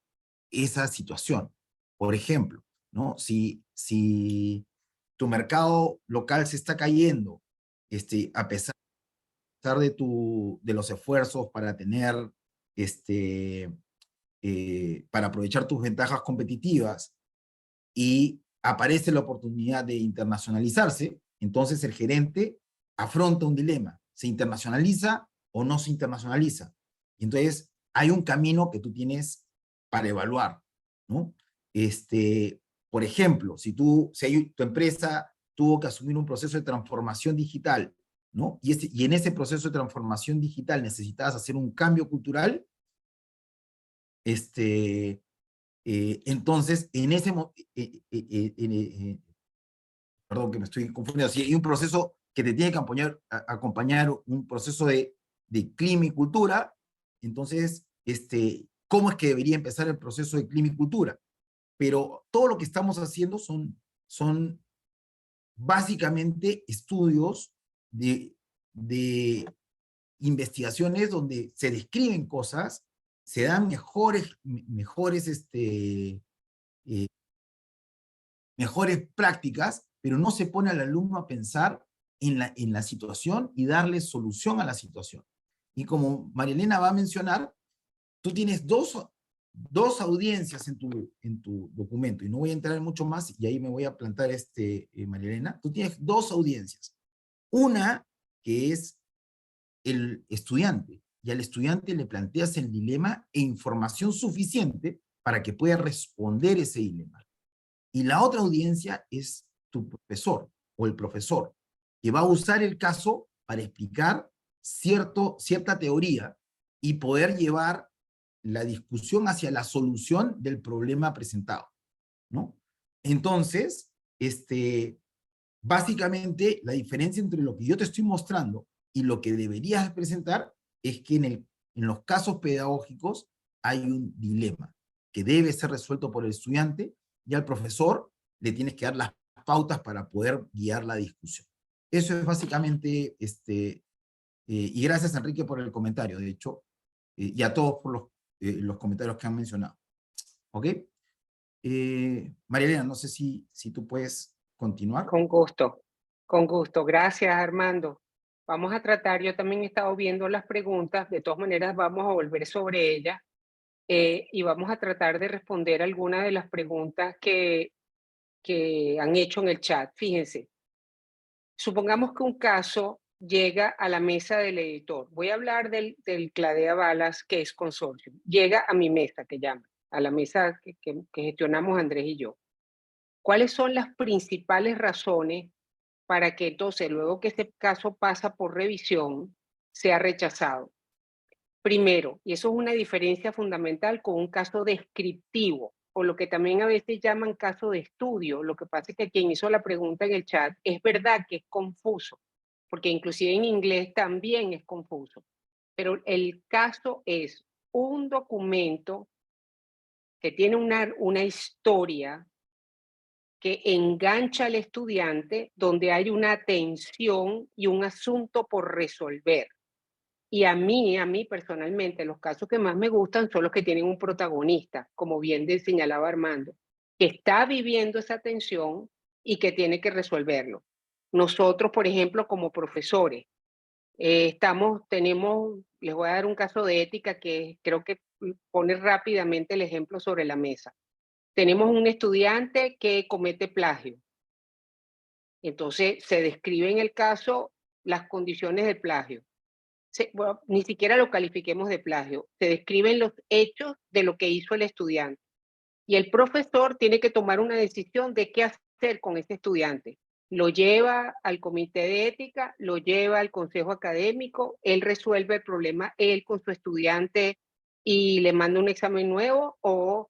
esa situación. Por ejemplo, ¿no? Si tu mercado local se está cayendo, a pesar de los esfuerzos para tener, para aprovechar tus ventajas competitivas, y aparece la oportunidad de internacionalizarse, entonces el gerente afronta un dilema. ¿Se internacionaliza o no se internacionaliza? Entonces, hay un camino que tú tienes para evaluar, ¿no? Por ejemplo, si tu empresa tuvo que asumir un proceso de transformación digital, ¿no? Y en ese proceso de transformación digital necesitabas hacer un cambio cultural, entonces, perdón que me estoy confundiendo, si hay un proceso que te tiene que acompañar un proceso de clima y cultura, entonces, ¿cómo es que debería empezar el proceso de clima y cultura? Pero todo lo que estamos haciendo son básicamente estudios de investigaciones donde se describen cosas, se dan mejores prácticas, pero no se pone al alumno a pensar en la situación y darle solución a la situación. Y como María Elena va a mencionar, tú tienes dos audiencias en tu documento, y no voy a entrar en mucho más, y ahí me voy a plantar, María Elena. Tú tienes dos audiencias. Una que es el estudiante, y al estudiante le planteas el dilema e información suficiente para que pueda responder ese dilema. Y la otra audiencia es tu profesor o el profesor, que va a usar el caso para explicar cierta teoría y poder llevar la discusión hacia la solución del problema presentado, ¿no? Entonces, básicamente, la diferencia entre lo que yo te estoy mostrando y lo que deberías presentar es que en los casos pedagógicos hay un dilema que debe ser resuelto por el estudiante, y al profesor le tienes que dar las pautas para poder guiar la discusión. Eso es básicamente, y gracias, Enrique, por el comentario, de hecho, y a todos por los comentarios que han mencionado. ¿Ok? María Elena, no sé si tú puedes continuar. Con gusto, con gusto. Gracias, Armando. Vamos a tratar, yo también he estado viendo las preguntas, de todas maneras vamos a volver sobre ellas, y vamos a tratar de responder algunas de las preguntas que han hecho en el chat. Fíjense, supongamos que un caso llega a la mesa del editor. Voy a hablar del Cladea Balas, que es consorcio. Llega a mi mesa, que llama, a la mesa que gestionamos Andrés y yo. ¿Cuáles son las principales razones para que entonces, luego que este caso pasa por revisión, sea rechazado? Primero, y eso es una diferencia fundamental con un caso descriptivo, o lo que también a veces llaman caso de estudio. Lo que pasa es que quien hizo la pregunta en el chat, es verdad que es confuso, porque inclusive en inglés también es confuso. Pero el caso es un documento que tiene una historia que engancha al estudiante, donde hay una tensión y un asunto por resolver. Y a mí personalmente, los casos que más me gustan son los que tienen un protagonista, como bien señalaba Armando, que está viviendo esa tensión y que tiene que resolverlo. Nosotros, por ejemplo, como profesores, les voy a dar un caso de ética que creo que pone rápidamente el ejemplo sobre la mesa. Tenemos un estudiante que comete plagio. Entonces, se describe en el caso las condiciones del plagio. Bueno, ni siquiera lo califiquemos de plagio. Se describen los hechos de lo que hizo el estudiante. Y el profesor tiene que tomar una decisión de qué hacer con ese estudiante. Lo lleva al comité de ética, lo lleva al consejo académico, él resuelve el problema él con su estudiante y le manda un examen nuevo, o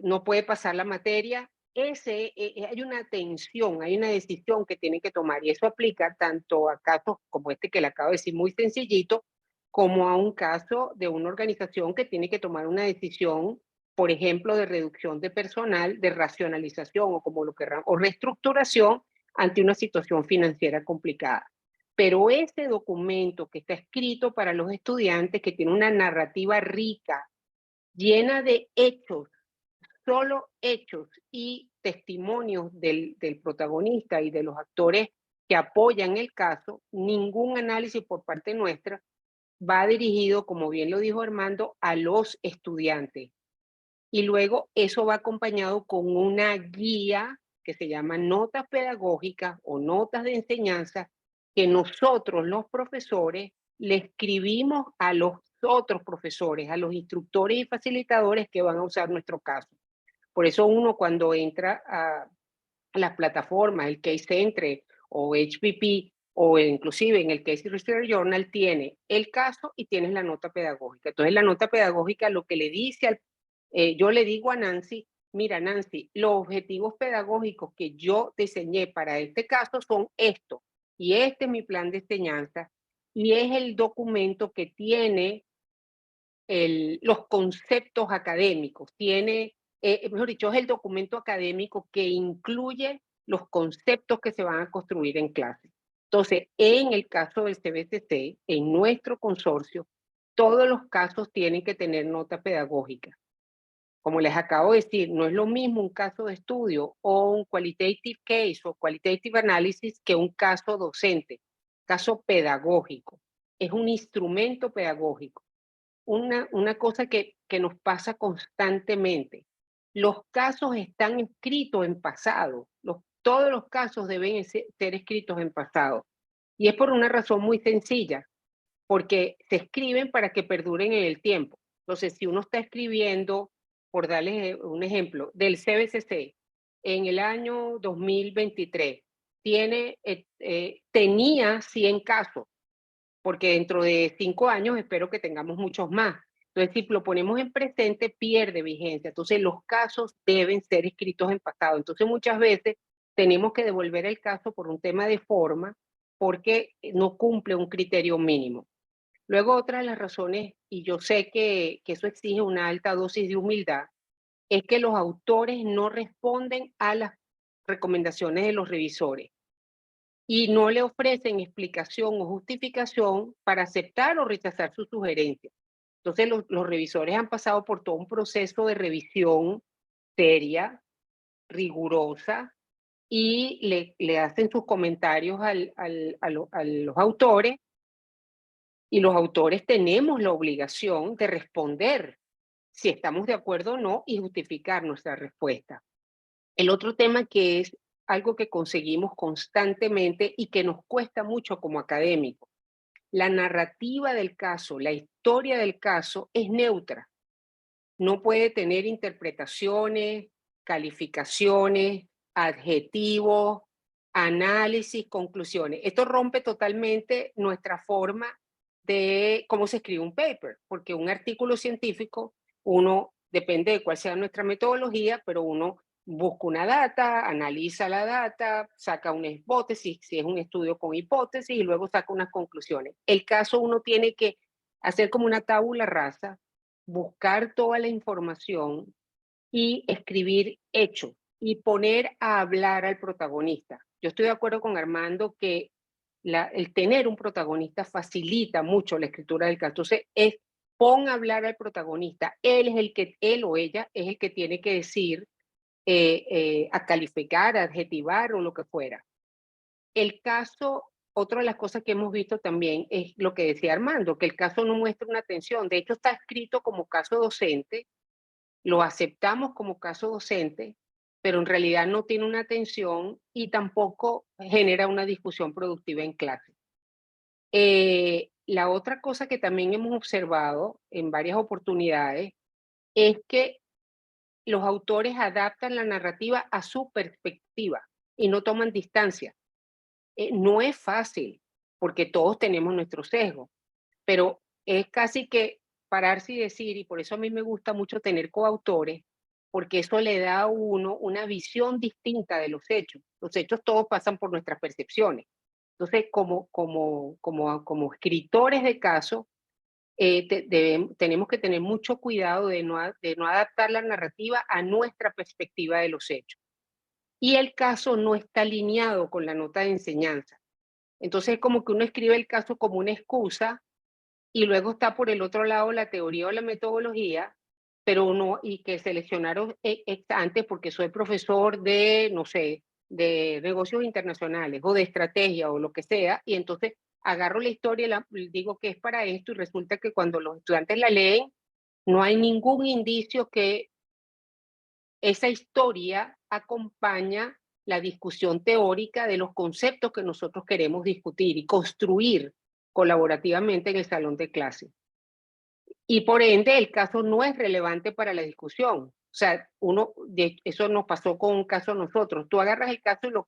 no puede pasar la materia. Hay una tensión, hay una decisión que tiene que tomar, y eso aplica tanto a casos como este que le acabo de decir, muy sencillito, como a un caso de una organización que tiene que tomar una decisión, por ejemplo, de reducción de personal, de racionalización o como lo querrán, o reestructuración ante una situación financiera complicada. Pero ese documento que está escrito para los estudiantes, que tiene una narrativa rica, llena de hechos, solo hechos y testimonios del protagonista y de los actores que apoyan el caso, ningún análisis por parte nuestra va dirigido, como bien lo dijo Armando, a los estudiantes. Y luego eso va acompañado con una guía que se llama notas pedagógicas o notas de enseñanza que nosotros los profesores le escribimos a los otros profesores, a los instructores y facilitadores que van a usar nuestro caso. Por eso uno cuando entra a las plataformas, el Case Center o HPP, o inclusive en el Case Research Journal, tiene el caso y tienes la nota pedagógica. Entonces la nota pedagógica lo que le dice, yo le digo a Nancy, mira Nancy, los objetivos pedagógicos que yo diseñé para este caso son estos, y este es mi plan de enseñanza, y es el documento que tiene los conceptos académicos, tiene, mejor dicho, es el documento académico que incluye los conceptos que se van a construir en clase. Entonces, en el caso del CBCC, en nuestro consorcio, todos los casos tienen que tener nota pedagógica. Como les acabo de decir, no es lo mismo un caso de estudio o un qualitative case o qualitative analysis que un caso docente, caso pedagógico. Es un instrumento pedagógico. Una cosa que nos pasa constantemente. Los casos están escritos en pasado. Todos los casos deben ser escritos en pasado. Y es por una razón muy sencilla, porque se escriben para que perduren en el tiempo. Entonces, si uno está escribiendo, por darles un ejemplo, del CBCC en el año 2023, tenía 100 casos, porque dentro de 5 años espero que tengamos muchos más. Entonces, si lo ponemos en presente, pierde vigencia. Entonces, los casos deben ser escritos en pasado. Entonces, muchas veces tenemos que devolver el caso por un tema de forma, porque no cumple un criterio mínimo. Luego, otra de las razones, y yo sé que eso exige una alta dosis de humildad, es que los autores no responden a las recomendaciones de los revisores y no le ofrecen explicación o justificación para aceptar o rechazar sus sugerencias. Entonces, los revisores han pasado por todo un proceso de revisión seria, rigurosa, y le hacen sus comentarios a los autores, y los autores tenemos la obligación de responder si estamos de acuerdo o no y justificar nuestra respuesta. El otro tema que es algo que conseguimos constantemente y que nos cuesta mucho como académicos, la narrativa del caso, la historia del caso es neutra. No puede tener interpretaciones, calificaciones, adjetivos, análisis, conclusiones. Esto rompe totalmente nuestra forma de cómo se escribe un paper, porque un artículo científico, uno, depende de cuál sea nuestra metodología, pero uno busca una data, analiza la data, saca una hipótesis, si es un estudio con hipótesis, y luego saca unas conclusiones. El caso uno tiene que hacer como una tabula rasa, buscar toda la información y escribir hechos y poner a hablar al protagonista. Yo estoy de acuerdo con Armando que el tener un protagonista facilita mucho la escritura del caso. Entonces, pon a hablar al protagonista. Él o ella es el que tiene que decir, a calificar, a adjetivar o lo que fuera. El caso, otra de las cosas que hemos visto también es lo que decía Armando, que el caso no muestra una atención. De hecho, está escrito como caso docente, lo aceptamos como caso docente, pero en realidad no tiene una atención y tampoco genera una discusión productiva en clase. La otra cosa que también hemos observado en varias oportunidades es que los autores adaptan la narrativa a su perspectiva y no toman distancia. No es fácil, porque todos tenemos nuestro sesgo, pero es casi que pararse y decir, y por eso a mí me gusta mucho tener coautores, porque eso le da a uno una visión distinta de los hechos. Los hechos todos pasan por nuestras percepciones. Entonces, como escritores de casos, tenemos que tener mucho cuidado de no adaptar la narrativa a nuestra perspectiva de los hechos. Y el caso no está alineado con la nota de enseñanza. Entonces es como que uno escribe el caso como una excusa y luego está por el otro lado la teoría o la metodología, pero no, y que seleccionaron antes porque soy profesor de, no sé, de negocios internacionales o de estrategia o lo que sea, y entonces agarro la historia y digo que es para esto y resulta que cuando los estudiantes la leen, no hay ningún indicio que esa historia acompaña la discusión teórica de los conceptos que nosotros queremos discutir y construir colaborativamente en el salón de clase. Y por ende, el caso no es relevante para la discusión. O sea, eso nos pasó con un caso nosotros. Tú agarras el caso y lo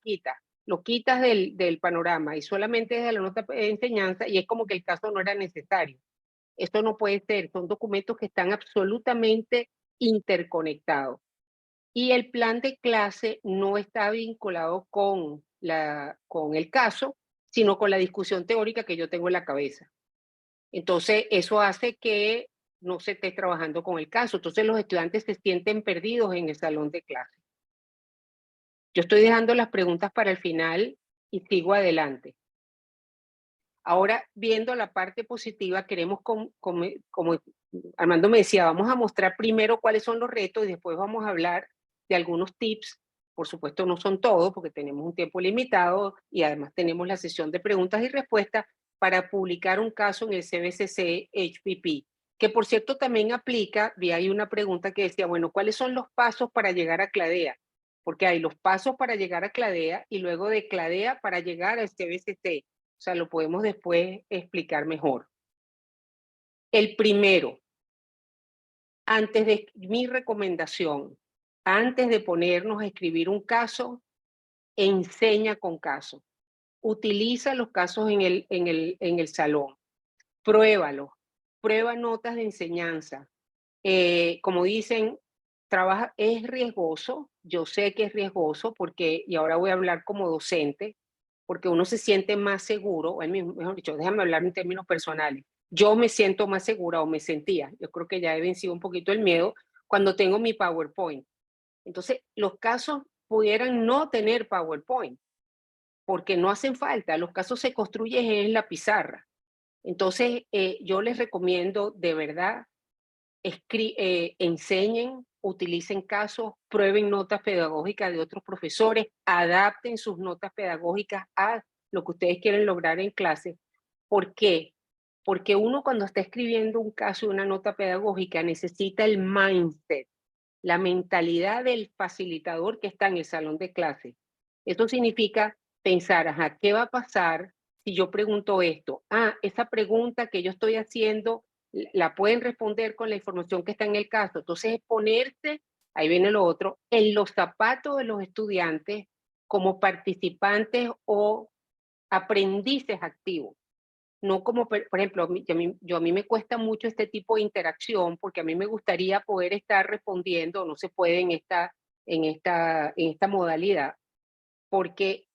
quitas del panorama y solamente desde la nota de enseñanza y es como que el caso no era necesario. Esto no puede ser, son documentos que están absolutamente interconectados. Y el plan de clase no está vinculado con el caso, sino con la discusión teórica que yo tengo en la cabeza. Entonces, eso hace que no se esté trabajando con el caso. Entonces, los estudiantes se sienten perdidos en el salón de clase. Yo estoy dejando las preguntas para el final y sigo adelante. Ahora, viendo la parte positiva, queremos, como Armando me decía, vamos a mostrar primero cuáles son los retos y después vamos a hablar de algunos tips. Por supuesto, no son todos porque tenemos un tiempo limitado y además tenemos la sesión de preguntas y respuestas para publicar un caso en el CBCC HPP, que por cierto también aplica, vi ahí una pregunta que decía, bueno, ¿cuáles son los pasos para llegar a CLADEA? Porque hay los pasos para llegar a CLADEA y luego de CLADEA para llegar al CBCC. O sea, lo podemos después explicar mejor. El primero, mi recomendación, antes de ponernos a escribir un caso, enseña con casos. Utiliza los casos en el salón. Pruébalos. Prueba notas de enseñanza. Como dicen, es riesgoso. Yo sé que es riesgoso porque, y ahora voy a hablar como docente, porque uno se siente más seguro, o mejor dicho, déjame hablar en términos personales. Yo me siento más segura o me sentía, yo creo que ya he vencido un poquito el miedo cuando tengo mi PowerPoint. Entonces, los casos pudieran no tener PowerPoint, porque no hacen falta, los casos se construyen en la pizarra. Entonces, yo les recomiendo de verdad, enseñen, utilicen casos, prueben notas pedagógicas de otros profesores, adapten sus notas pedagógicas a lo que ustedes quieren lograr en clase. ¿Por qué? Porque uno cuando está escribiendo un caso y una nota pedagógica necesita el mindset, la mentalidad del facilitador que está en el salón de clase. Esto significa pensar, ajá, ¿qué va a pasar si yo pregunto esto? Ah, esa pregunta que yo estoy haciendo la pueden responder con la información que está en el caso. Entonces es ponerse, ahí viene lo otro, en los zapatos de los estudiantes como participantes o aprendices activos. No como, por ejemplo, a mí me cuesta mucho este tipo de interacción porque a mí me gustaría poder estar respondiendo, no se puede en esta modalidad, porque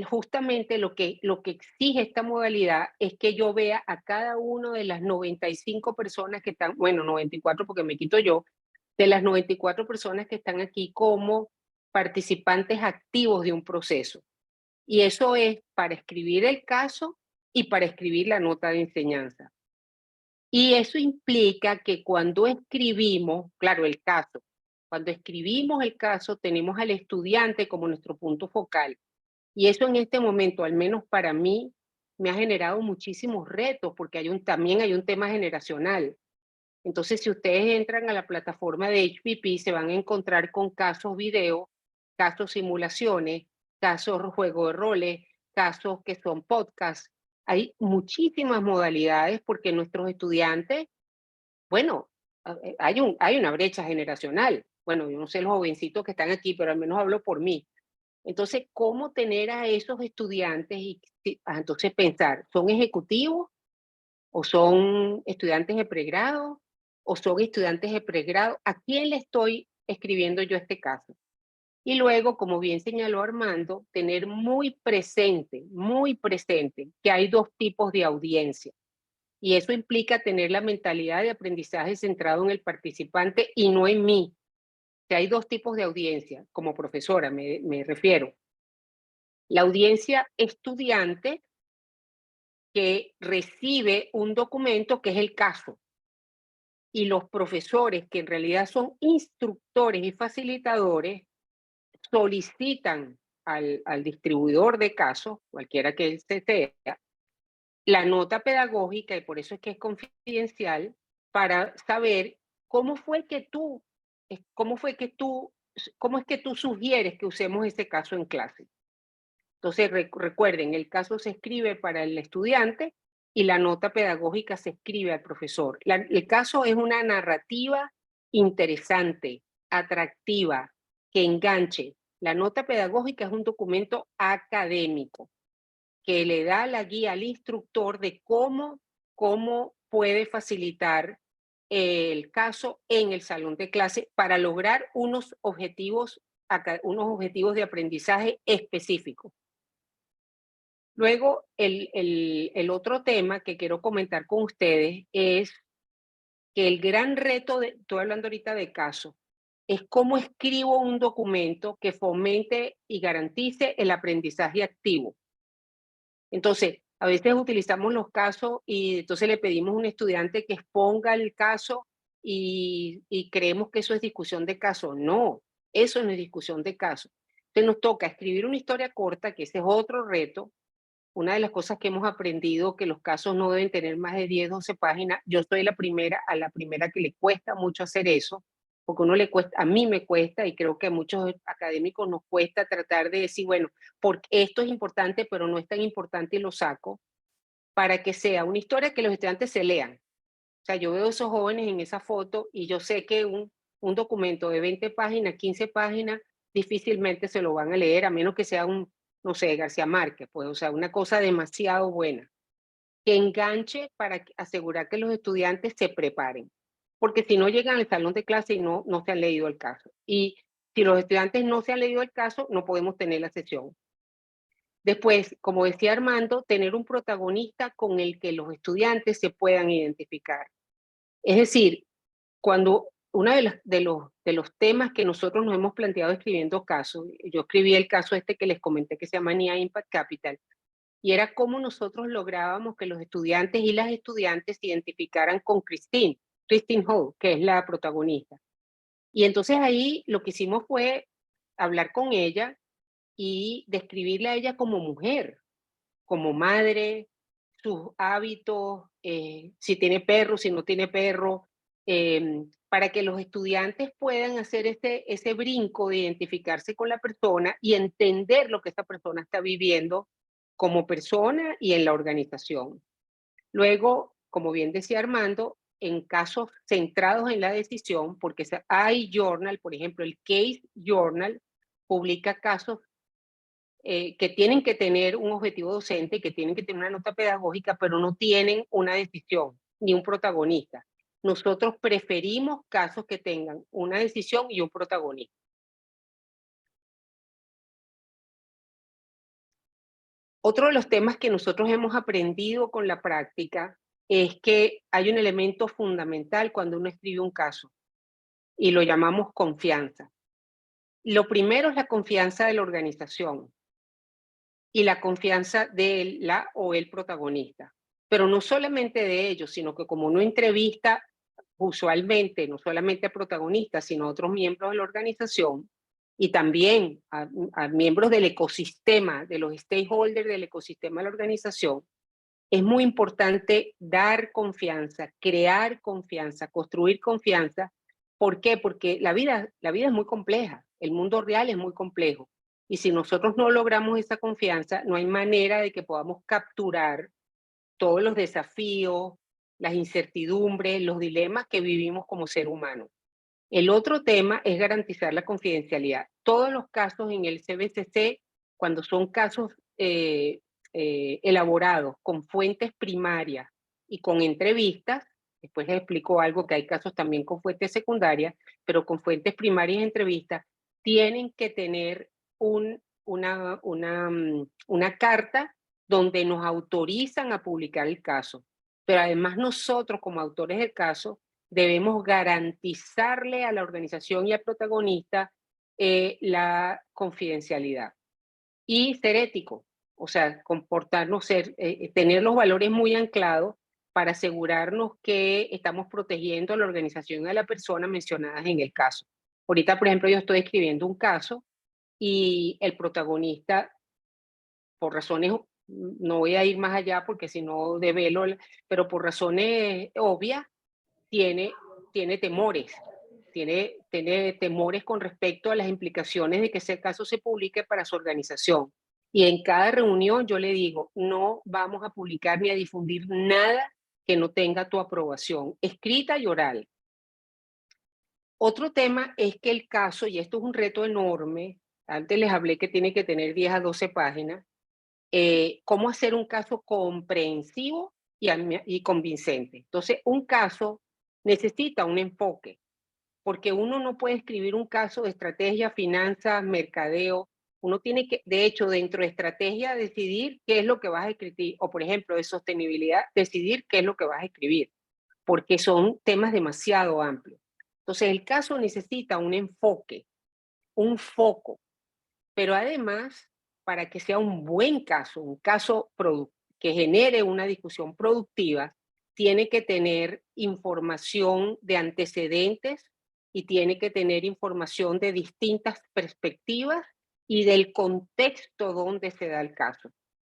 justamente lo que exige esta modalidad es que yo vea a cada uno de las 95 personas que están, bueno, 94 porque me quito yo, de las 94 personas que están aquí como participantes activos de un proceso. Y eso es para escribir el caso y para escribir la nota de enseñanza. Y eso implica que cuando escribimos, claro, el caso, cuando escribimos el caso tenemos al estudiante como nuestro punto focal. Y eso en este momento, al menos para mí, me ha generado muchísimos retos porque también hay un tema generacional. Entonces, si ustedes entran a la plataforma de HPP, se van a encontrar con casos video, casos simulaciones, casos juego de roles, casos que son podcasts. Hay muchísimas modalidades porque nuestros estudiantes, bueno, hay una brecha generacional. Bueno, yo no sé los jovencitos que están aquí, pero al menos hablo por mí. Entonces, ¿cómo tener a esos estudiantes y entonces pensar, ¿son ejecutivos o son estudiantes de pregrado o son estudiantes de pregrado? ¿A quién le estoy escribiendo yo este caso. Y luego, como bien señaló Armando, tener muy presente que hay dos tipos de audiencia. Y eso implica tener la mentalidad de aprendizaje centrado en el participante y no en mí. Que hay dos tipos de audiencia, como profesora me refiero. La audiencia estudiante que recibe un documento que es el caso. Y los profesores, que en realidad son instructores y facilitadores, solicitan al distribuidor de casos, cualquiera que él sea, la nota pedagógica, y por eso es que es confidencial, para saber cómo es que tú sugieres que usemos ese caso en clase. Entonces, recuerden, el caso se escribe para el estudiante y la nota pedagógica se escribe al profesor. El caso es una narrativa interesante, atractiva, que enganche. La nota pedagógica es un documento académico que le da la guía al instructor de cómo puede facilitar el caso en el salón de clase para lograr unos objetivos de aprendizaje específicos. Luego, el otro tema que quiero comentar con ustedes es que el gran reto, estoy hablando ahorita de caso, es cómo escribo un documento que fomente y garantice el aprendizaje activo. Entonces, a veces utilizamos los casos y entonces le pedimos a un estudiante que exponga el caso y creemos que eso es discusión de caso. No, eso no es discusión de caso. Entonces nos toca escribir una historia corta, que ese es otro reto. Una de las cosas que hemos aprendido, que los casos no deben tener más de 10, 12 páginas. Yo soy la primera que le cuesta mucho hacer eso, porque a mí me cuesta, y creo que a muchos académicos nos cuesta tratar de decir, bueno, porque esto es importante, pero no es tan importante y lo saco, para que sea una historia que los estudiantes se lean. O sea, yo veo a esos jóvenes en esa foto y yo sé que un documento de 20 páginas, 15 páginas, difícilmente se lo van a leer, a menos que sea no sé, García Márquez, pues, o sea, una cosa demasiado buena, que enganche para asegurar que los estudiantes se preparen, porque si no llegan al salón de clase y no se han leído el caso, y si los estudiantes no se han leído el caso, no podemos tener la sesión. Después, como decía Armando, tener un protagonista con el que los estudiantes se puedan identificar. Es decir, cuando uno de los temas que nosotros nos hemos planteado escribiendo casos, yo escribí el caso que les comenté que se llama NIA Impact Capital, y era cómo nosotros lográbamos que los estudiantes y las estudiantes se identificaran con Christine Hall, que es la protagonista. Y entonces ahí lo que hicimos fue hablar con ella y describirle a ella como mujer, como madre, sus hábitos, si tiene perro, si no tiene perro, para que los estudiantes puedan hacer ese brinco de identificarse con la persona y entender lo que esta persona está viviendo como persona y en la organización. Luego, como bien decía Armando, en casos centrados en la decisión, porque hay journal, por ejemplo, el Case Journal publica casos que tienen que tener un objetivo docente, que tienen que tener una nota pedagógica, pero no tienen una decisión ni un protagonista. Nosotros preferimos casos que tengan una decisión y un protagonista. Otro de los temas que nosotros hemos aprendido con la práctica es que hay un elemento fundamental cuando uno escribe un caso y lo llamamos confianza. Lo primero es la confianza de la organización y la confianza de la o el protagonista. Pero no solamente de ellos, sino que como uno entrevista usualmente no solamente a protagonistas, sino a otros miembros de la organización y también a miembros del ecosistema, de los stakeholders del ecosistema de la organización, es muy importante dar confianza, crear confianza, construir confianza. ¿Por qué? Porque la vida es muy compleja, el mundo real es muy complejo. Y si nosotros no logramos esa confianza, no hay manera de que podamos capturar todos los desafíos, las incertidumbres, los dilemas que vivimos como ser humano. El otro tema es garantizar la confidencialidad. Todos los casos en el CBCC, cuando son casos elaborados con fuentes primarias y con entrevistas, después les explico algo, que hay casos también con fuentes secundarias, pero con fuentes primarias de entrevista, tienen que tener una carta donde nos autorizan a publicar el caso. Pero además nosotros, como autores del caso, debemos garantizarle a la organización y al protagonista la confidencialidad. Y ser ético, o sea, comportarnos, tener los valores muy anclados para asegurarnos que estamos protegiendo a la organización y a la persona mencionadas en el caso. Ahorita, por ejemplo, yo estoy escribiendo un caso y el protagonista, por razones, no voy a ir más allá porque si no develo, pero por razones obvias, tiene temores. Tiene temores con respecto a las implicaciones de que ese caso se publique para su organización. Y en cada reunión yo le digo, no vamos a publicar ni a difundir nada que no tenga tu aprobación, escrita y oral. Otro tema es que el caso, y esto es un reto enorme, antes les hablé que tiene que tener 10 a 12 páginas, cómo hacer un caso comprensivo y convincente. Entonces, un caso necesita un enfoque, porque uno no puede escribir un caso de estrategia, finanzas, mercadeo. Uno tiene que, de hecho, dentro de estrategia, decidir qué es lo que vas a escribir, o por ejemplo, de sostenibilidad, decidir qué es lo que vas a escribir, porque son temas demasiado amplios. Entonces, el caso necesita un enfoque, un foco, pero además, para que sea un buen caso, un caso que genere una discusión productiva, tiene que tener información de antecedentes y tiene que tener información de distintas perspectivas y del contexto donde se da el caso.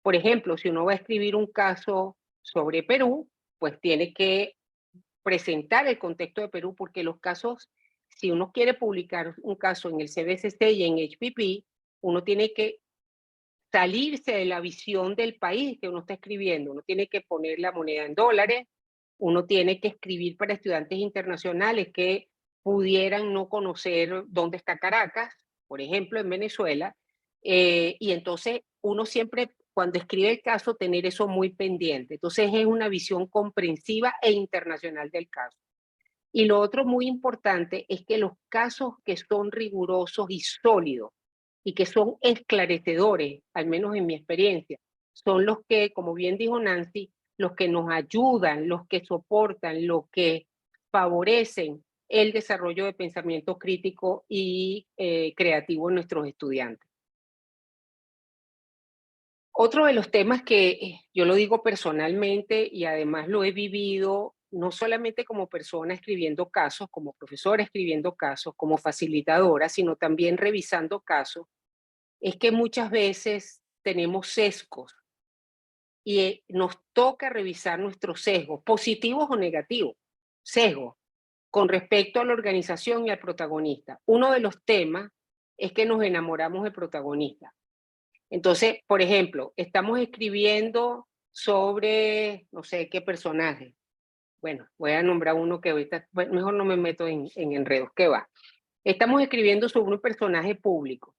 Por ejemplo, si uno va a escribir un caso sobre Perú, pues tiene que presentar el contexto de Perú, porque los casos, si uno quiere publicar un caso en el CBCC y en HPP, uno tiene que salirse de la visión del país que uno está escribiendo. Uno tiene que poner la moneda en dólares, uno tiene que escribir para estudiantes internacionales que pudieran no conocer dónde está Caracas, por ejemplo, en Venezuela, y entonces uno siempre, cuando escribe el caso, tener eso muy pendiente. Entonces es una visión comprensiva e internacional del caso. Y lo otro muy importante es que los casos que son rigurosos y sólidos y que son esclarecedores, al menos en mi experiencia, son los que, como bien dijo Nancy, los que nos ayudan, los que soportan, los que favorecen el desarrollo de pensamiento crítico y creativo en nuestros estudiantes. Otro de los temas que yo lo digo personalmente y además lo he vivido no solamente como persona escribiendo casos, como profesora escribiendo casos, como facilitadora, sino también revisando casos, es que muchas veces tenemos sesgos y nos toca revisar nuestros sesgos, positivos o negativos, sesgos, con respecto a la organización y al protagonista. Uno de los temas es que nos enamoramos del protagonista. Entonces, por ejemplo, estamos escribiendo sobre, no sé qué personaje. Bueno, voy a nombrar uno que ahorita, bueno, mejor no me meto en enredos, ¿qué va? Estamos escribiendo sobre un personaje público.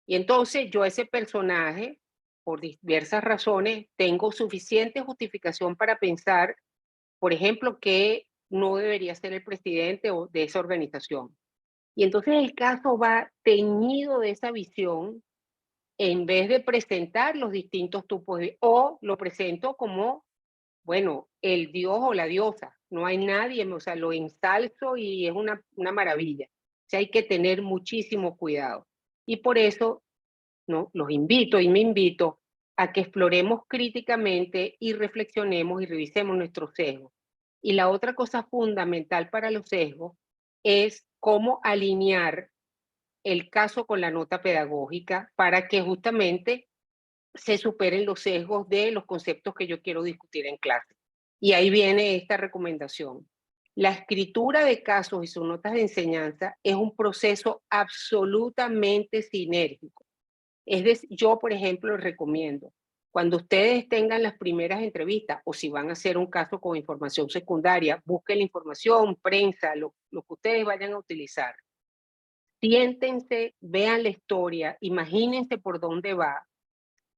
Y entonces yo ese personaje, por diversas razones, tengo suficiente justificación para pensar, por ejemplo, que no debería ser el presidente de esa organización. Y entonces el caso va teñido de esa visión en vez de presentar los distintos tipos o lo presento como, bueno, el dios o la diosa. No hay nadie, o sea, lo ensalzo y es una maravilla. O sea, hay que tener muchísimo cuidado. Y por eso, ¿no?, los invito y me invito a que exploremos críticamente y reflexionemos y revisemos nuestros sesgos. Y la otra cosa fundamental para los sesgos es cómo alinear el caso con la nota pedagógica para que justamente se superen los sesgos de los conceptos que yo quiero discutir en clase. Y ahí viene esta recomendación. La escritura de casos y sus notas de enseñanza es un proceso absolutamente sinérgico. Es decir, yo, por ejemplo, les recomiendo, cuando ustedes tengan las primeras entrevistas o si van a hacer un caso con información secundaria, busquen la información, prensa, lo que ustedes vayan a utilizar. Siéntense, vean la historia, imagínense por dónde va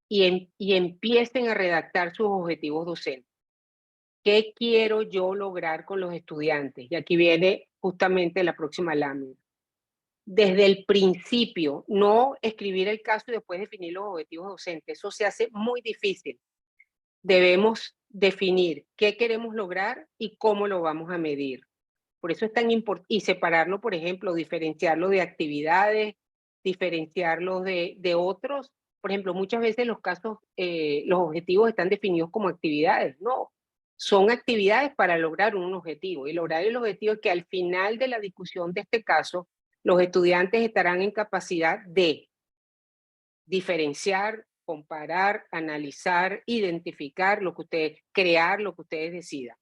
y empiecen a redactar sus objetivos docentes. ¿Qué quiero yo lograr con los estudiantes? Y aquí viene justamente la próxima lámina. Desde el principio, no escribir el caso y después definir los objetivos docentes. Eso se hace muy difícil. Debemos definir qué queremos lograr y cómo lo vamos a medir. Por eso es tan importante, y separarlo, por ejemplo, diferenciarlo de actividades, diferenciarlo de otros. Por ejemplo, muchas veces los casos, los objetivos están definidos como actividades. No, son actividades para lograr un objetivo. Y lograr el objetivo es que al final de la discusión de este caso, los estudiantes estarán en capacidad de diferenciar, comparar, analizar, identificar lo que ustedes, crear lo que ustedes decidan.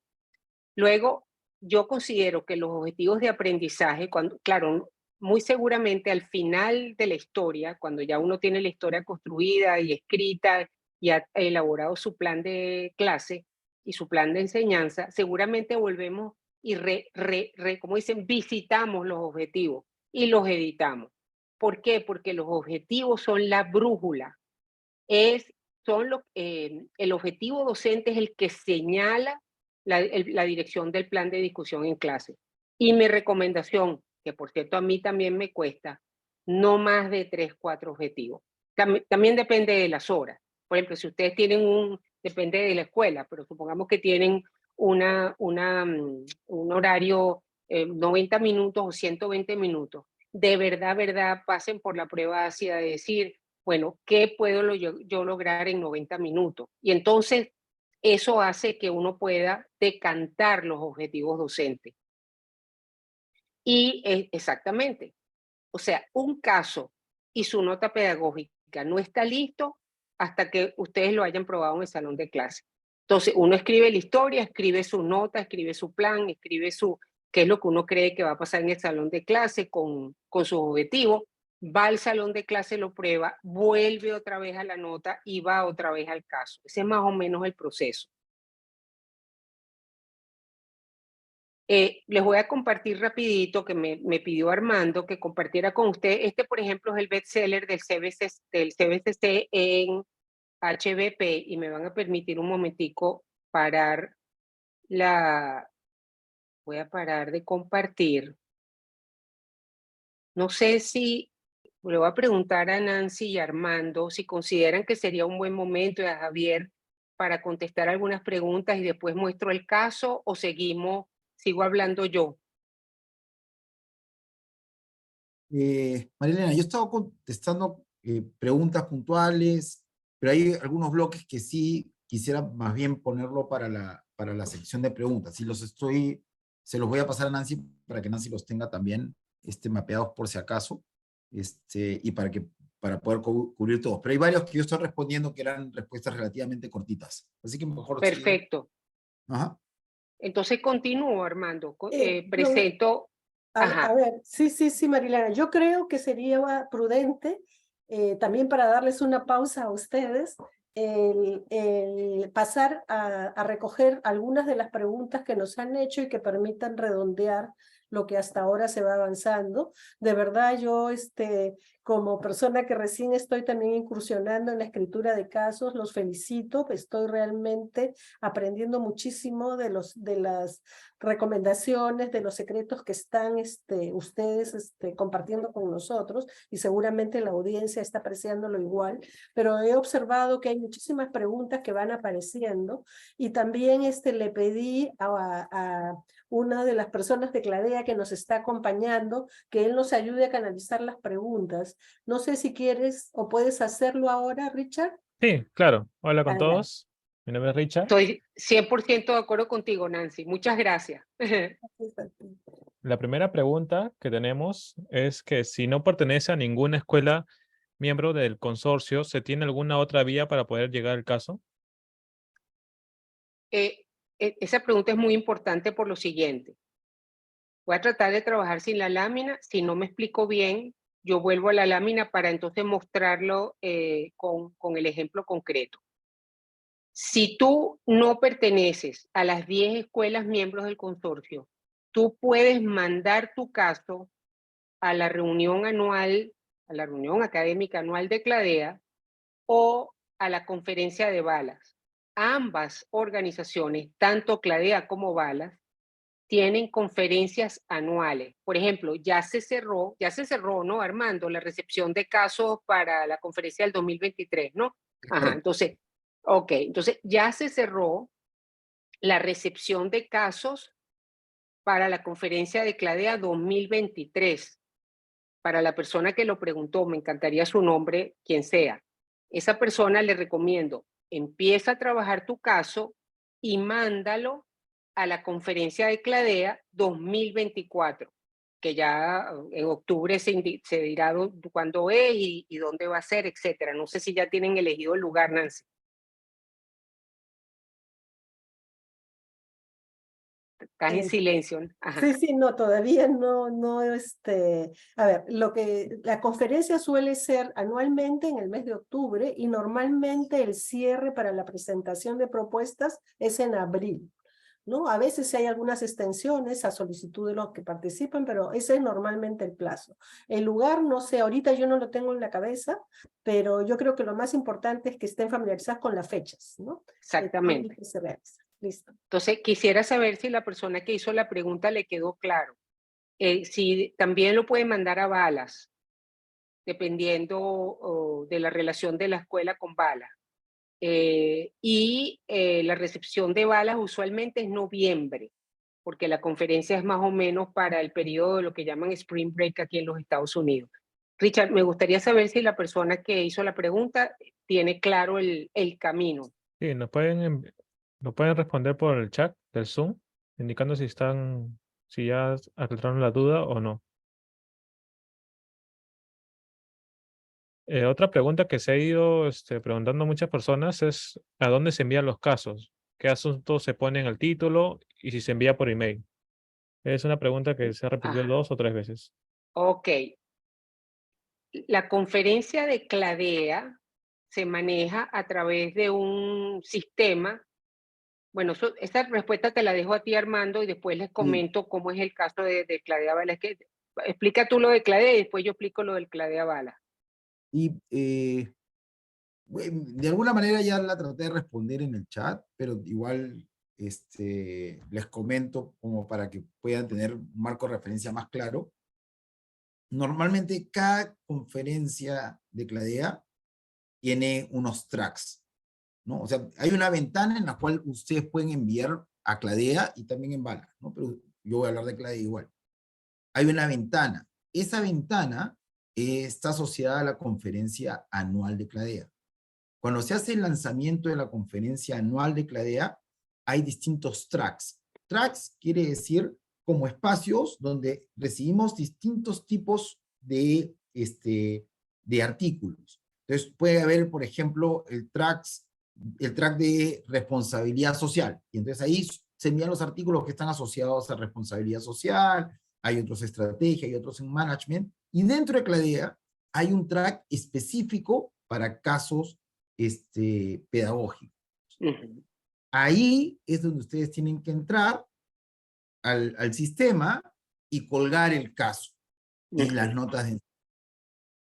Luego, yo considero que los objetivos de aprendizaje, cuando, claro, muy seguramente al final de la historia, cuando ya uno tiene la historia construida y escrita y ha elaborado su plan de clase y su plan de enseñanza, seguramente volvemos y como dicen, visitamos los objetivos y los editamos. ¿Por qué? Porque los objetivos son la brújula. El objetivo docente es el que señala la dirección del plan de discusión en clase. Y mi recomendación, que por cierto a mí también me cuesta, no más de 3, 4 objetivos. También depende de las horas. Por ejemplo, si ustedes tienen depende de la escuela, pero supongamos que tienen un horario 90 minutos o 120 minutos. De verdad, pasen por la prueba ácida de decir, bueno, ¿qué puedo yo lograr en 90 minutos? Y entonces eso hace que uno pueda decantar los objetivos docentes. Y exactamente, o sea, un caso y su nota pedagógica no está listo hasta que ustedes lo hayan probado en el salón de clase. Entonces, uno escribe la historia, escribe su nota, escribe su plan, escribe qué es lo que uno cree que va a pasar en el salón de clase con sus objetivos, va al salón de clase, lo prueba, vuelve otra vez a la nota y va otra vez al caso. Ese es más o menos el proceso. Les voy a compartir rapidito que me pidió Armando que compartiera con usted. Este, por ejemplo, es el bestseller del CBCC en HBP y me van a permitir un momentico parar voy a parar de compartir. No sé si le voy a preguntar a Nancy y a Armando si consideran que sería un buen momento y a Javier para contestar algunas preguntas y después muestro el caso o sigo hablando yo. Marilena, yo he estado contestando preguntas puntuales, pero hay algunos bloques que sí quisiera más bien ponerlo para la sección de preguntas. Se los voy a pasar a Nancy para que Nancy los tenga también mapeados por si acaso, y para poder cubrir todos. Pero hay varios que yo estoy respondiendo que eran respuestas relativamente cortitas. Así que mejor... Perfecto. Ajá. Entonces continúo, Armando. Yo- Presento... A ver, sí, Marilena, yo creo que sería prudente, también para darles una pausa a ustedes, el pasar a recoger algunas de las preguntas que nos han hecho y que permitan redondear lo que hasta ahora se va avanzando. De verdad, yo, como persona que recién estoy también incursionando en la escritura de casos, los felicito, estoy realmente aprendiendo muchísimo de las recomendaciones, de los secretos que están ustedes compartiendo con nosotros, y seguramente la audiencia está apreciándolo igual, pero he observado que hay muchísimas preguntas que van apareciendo, y también le pedí a una de las personas de Cladea que nos está acompañando que él nos ayude a canalizar las preguntas. No sé si quieres o puedes hacerlo ahora, Richard. Sí, claro. Hola con Adelante. todos. Mi nombre es Richard. Estoy 100% de acuerdo contigo, Nancy. Muchas gracias. La primera pregunta que tenemos es que si no pertenece a ninguna escuela miembro del consorcio, ¿se tiene alguna otra vía para poder llegar al caso? Esa pregunta es muy importante por lo siguiente. Voy a tratar de trabajar sin la lámina. Si no me explico bien, yo vuelvo a la lámina para entonces mostrarlo con el ejemplo concreto. Si tú no perteneces a las 10 escuelas miembros del consorcio, tú puedes mandar tu caso a la reunión anual, a la reunión académica anual de Cladea o a la conferencia de balas. ambas organizaciones, tanto CLADEA como BALAS, tienen conferencias anuales. Por ejemplo, ya se cerró, ¿no, Armando? La recepción de casos para la conferencia del 2023, ¿no? Ajá, entonces, ok, entonces ya se cerró la recepción de casos para la conferencia de CLADEA 2023. Para la persona que lo preguntó, me encantaría su nombre, quien sea. Esa persona le recomiendo, empieza a trabajar tu caso y mándalo a la conferencia de CLADEA 2024, que ya en octubre se dirá cuándo es y dónde va a ser, etcétera. No sé si ya tienen elegido el lugar, Nancy. Estás en silencio. Ajá. Sí, sí, no, todavía no, a ver, la conferencia suele ser anualmente en el mes de octubre y normalmente el cierre para la presentación de propuestas es en abril, ¿no? A veces hay algunas extensiones a solicitud de los que participan, pero ese es normalmente el plazo. El lugar, no sé, ahorita yo no lo tengo en la cabeza, pero yo creo que lo más importante es que estén familiarizados con las fechas, ¿no? Exactamente. Que se realiza. Listo. Entonces, quisiera saber si la persona que hizo la pregunta le quedó claro. Si también lo puede mandar a BALAS, dependiendo de la relación de la escuela con BALAS. La recepción de BALAS usualmente es noviembre, porque la conferencia es más o menos para el periodo de lo que llaman Spring Break aquí en los Estados Unidos. Richard, me gustaría saber si la persona que hizo la pregunta tiene claro el camino. Sí, nos pueden responder por el chat del Zoom, indicando si ya aclararon la duda o no. Otra pregunta que se ha ido preguntando muchas personas es ¿a dónde se envían los casos? ¿Qué asuntos se ponen al título? Y si se envía por email. Es una pregunta que se ha repetido 2 o 3 veces. Ok. La conferencia de CLADEA se maneja a través de un sistema. Bueno, esta respuesta te la dejo a ti, Armando, y después les comento cómo es el caso de CLADEA BALAS. Explica tú lo de CLADEA y después yo explico lo del CLADEA BALAS. Y de alguna manera ya la traté de responder en el chat, pero igual les comento como para que puedan tener un marco de referencia más claro. Normalmente cada conferencia de CLADEA tiene unos tracks, ¿no? O sea, hay una ventana en la cual ustedes pueden enviar a CLADEA y también en BALAS, ¿no? Pero yo voy a hablar de CLADEA igual. Hay una ventana. Esa ventana está asociada a la conferencia anual de CLADEA. Cuando se hace el lanzamiento de la conferencia anual de CLADEA, hay distintos tracks. Tracks quiere decir como espacios donde recibimos distintos tipos de artículos. Entonces puede haber, por ejemplo, el track de responsabilidad social. Y entonces ahí se envían los artículos que están asociados a responsabilidad social, hay otros estrategia, hay otros en management. Y dentro de CLADEA hay un track específico para casos pedagógicos. Uh-huh. Ahí es donde ustedes tienen que entrar al sistema y colgar el caso y las notas de...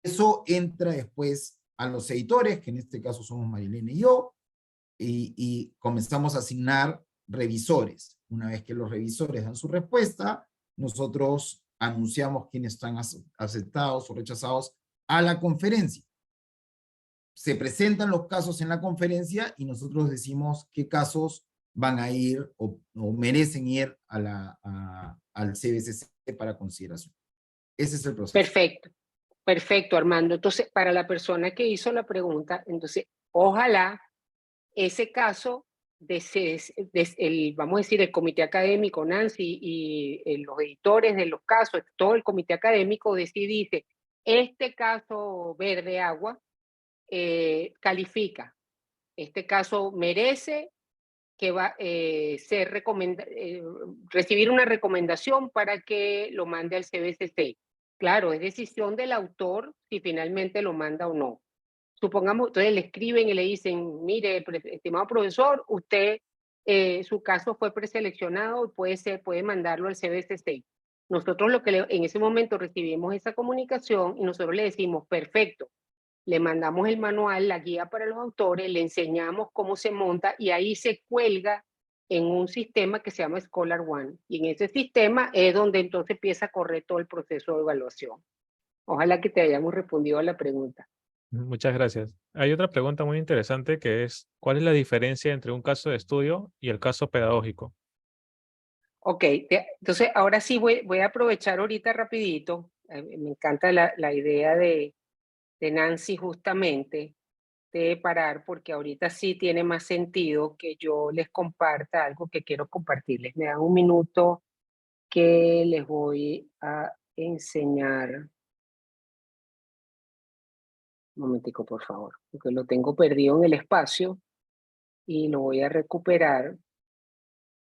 Eso entra después a los editores, que en este caso somos Marilena y yo, y comenzamos a asignar revisores. Una vez que los revisores dan su respuesta, nosotros anunciamos quiénes están aceptados o rechazados a la conferencia. Se presentan los casos en la conferencia y nosotros decimos qué casos van a ir o merecen ir al CBCC para consideración. Ese es el proceso. Perfecto, perfecto, Armando. Entonces, para la persona que hizo la pregunta, entonces, ojalá ese caso, vamos a decir, el comité académico, Nancy, y los editores de los casos, todo el comité académico dice, este caso verde agua califica, este caso merece que va recibir una recomendación para que lo mande al CBCC. Claro, es decisión del autor si finalmente lo manda o no. Supongamos, entonces le escriben y le dicen, mire, estimado profesor, usted, su caso fue preseleccionado y puede mandarlo al CBCC. Nosotros en ese momento recibimos esa comunicación y nosotros le decimos, perfecto, le mandamos el manual, la guía para los autores, le enseñamos cómo se monta y ahí se cuelga en un sistema que se llama Scholar One. Y en ese sistema es donde entonces empieza a correr todo el proceso de evaluación. Ojalá que te hayamos respondido a la pregunta. Muchas gracias. Hay otra pregunta muy interesante que es, ¿cuál es la diferencia entre un caso de estudio y el caso pedagógico? Ok, entonces ahora sí voy a aprovechar ahorita rapidito. Me encanta la idea de Nancy justamente de parar, porque ahorita sí tiene más sentido que yo les comparta algo que quiero compartirles. Me dan un minuto que les voy a enseñar. Un momentico, por favor, porque lo tengo perdido en el espacio y lo voy a recuperar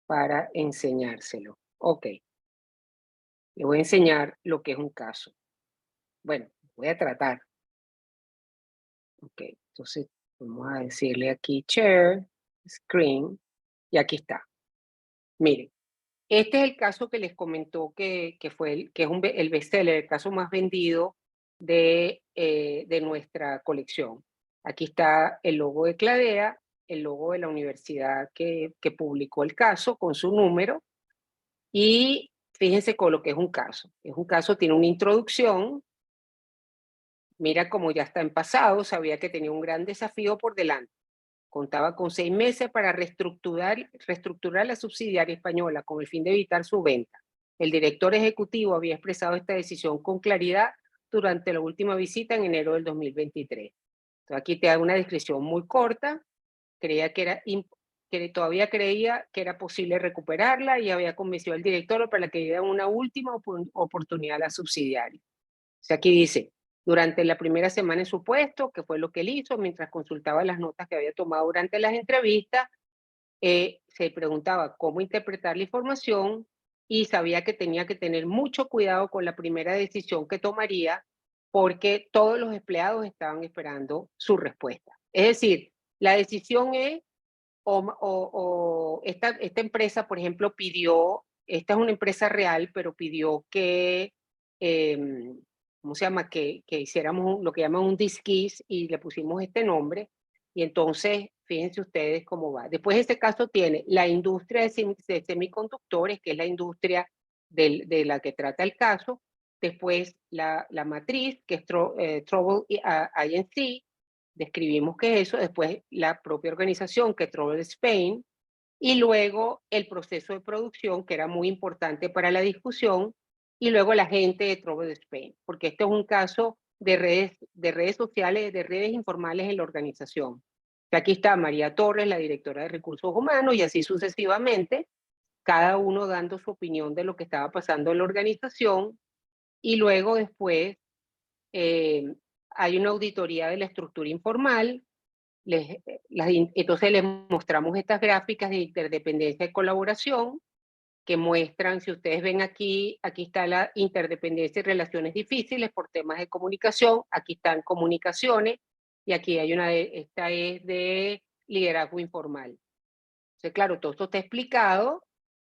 para enseñárselo. Ok, le voy a enseñar lo que es un caso. Bueno, voy a tratar. Ok, entonces vamos a decirle aquí share, screen, y aquí está. Miren, este es el caso que les comentó que fue que es el bestseller, el caso más vendido de nuestra colección. Aquí está el logo de Cladea, el logo de la universidad que publicó el caso con su número, y fíjense con lo que es un caso. Es un caso, tiene una introducción. Mira cómo ya está en pasado, sabía que tenía un gran desafío por delante. Contaba con 6 meses para reestructurar la subsidiaria española con el fin de evitar su venta. El director ejecutivo había expresado esta decisión con claridad durante la última visita en enero del 2023. Entonces aquí te hago una descripción muy corta. Todavía creía que era posible recuperarla y había convencido al director para que diera una última oportunidad a la subsidiaria. O sea, aquí dice, durante la primera semana en su puesto, que fue lo que él hizo, mientras consultaba las notas que había tomado durante las entrevistas, se preguntaba cómo interpretar la información y sabía que tenía que tener mucho cuidado con la primera decisión que tomaría porque todos los empleados estaban esperando su respuesta. Es decir, la decisión es, esta empresa, por ejemplo, pidió, esta es una empresa real, pero pidió que ¿cómo se llama? Que hiciéramos lo que llaman un disquiz y le pusimos este nombre. Y entonces, fíjense ustedes cómo va. Después este caso tiene la industria de semiconductores, que es la industria de la que trata el caso. Después la matriz, que es Trouble Inc. Describimos qué es eso. Después la propia organización, que es Trouble Spain. Y luego el proceso de producción, que era muy importante para la discusión, y luego la gente de Trouble Spain, porque este es un caso de redes sociales, de redes informales en la organización. Aquí está María Torres, la directora de Recursos Humanos, y así sucesivamente, cada uno dando su opinión de lo que estaba pasando en la organización, y luego después hay una auditoría de la estructura informal. Entonces les mostramos estas gráficas de interdependencia y colaboración que muestran, si ustedes ven aquí está la interdependencia y relaciones difíciles por temas de comunicación, aquí están comunicaciones, y aquí hay esta es de liderazgo informal. Entonces, claro, todo esto está explicado,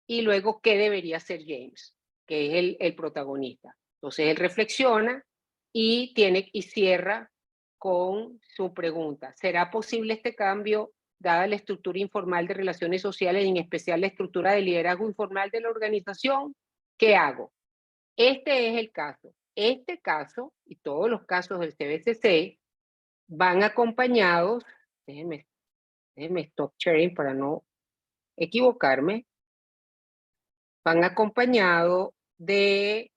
y luego, ¿qué debería hacer James? Que es el protagonista. Entonces, él reflexiona y cierra con su pregunta. ¿Será posible este cambio dada la estructura informal de relaciones sociales y en especial la estructura de liderazgo informal de la organización? ¿Qué hago? Este es el caso. Este caso y todos los casos del CBCC van acompañados, déjenme stop sharing para no equivocarme, van acompañados de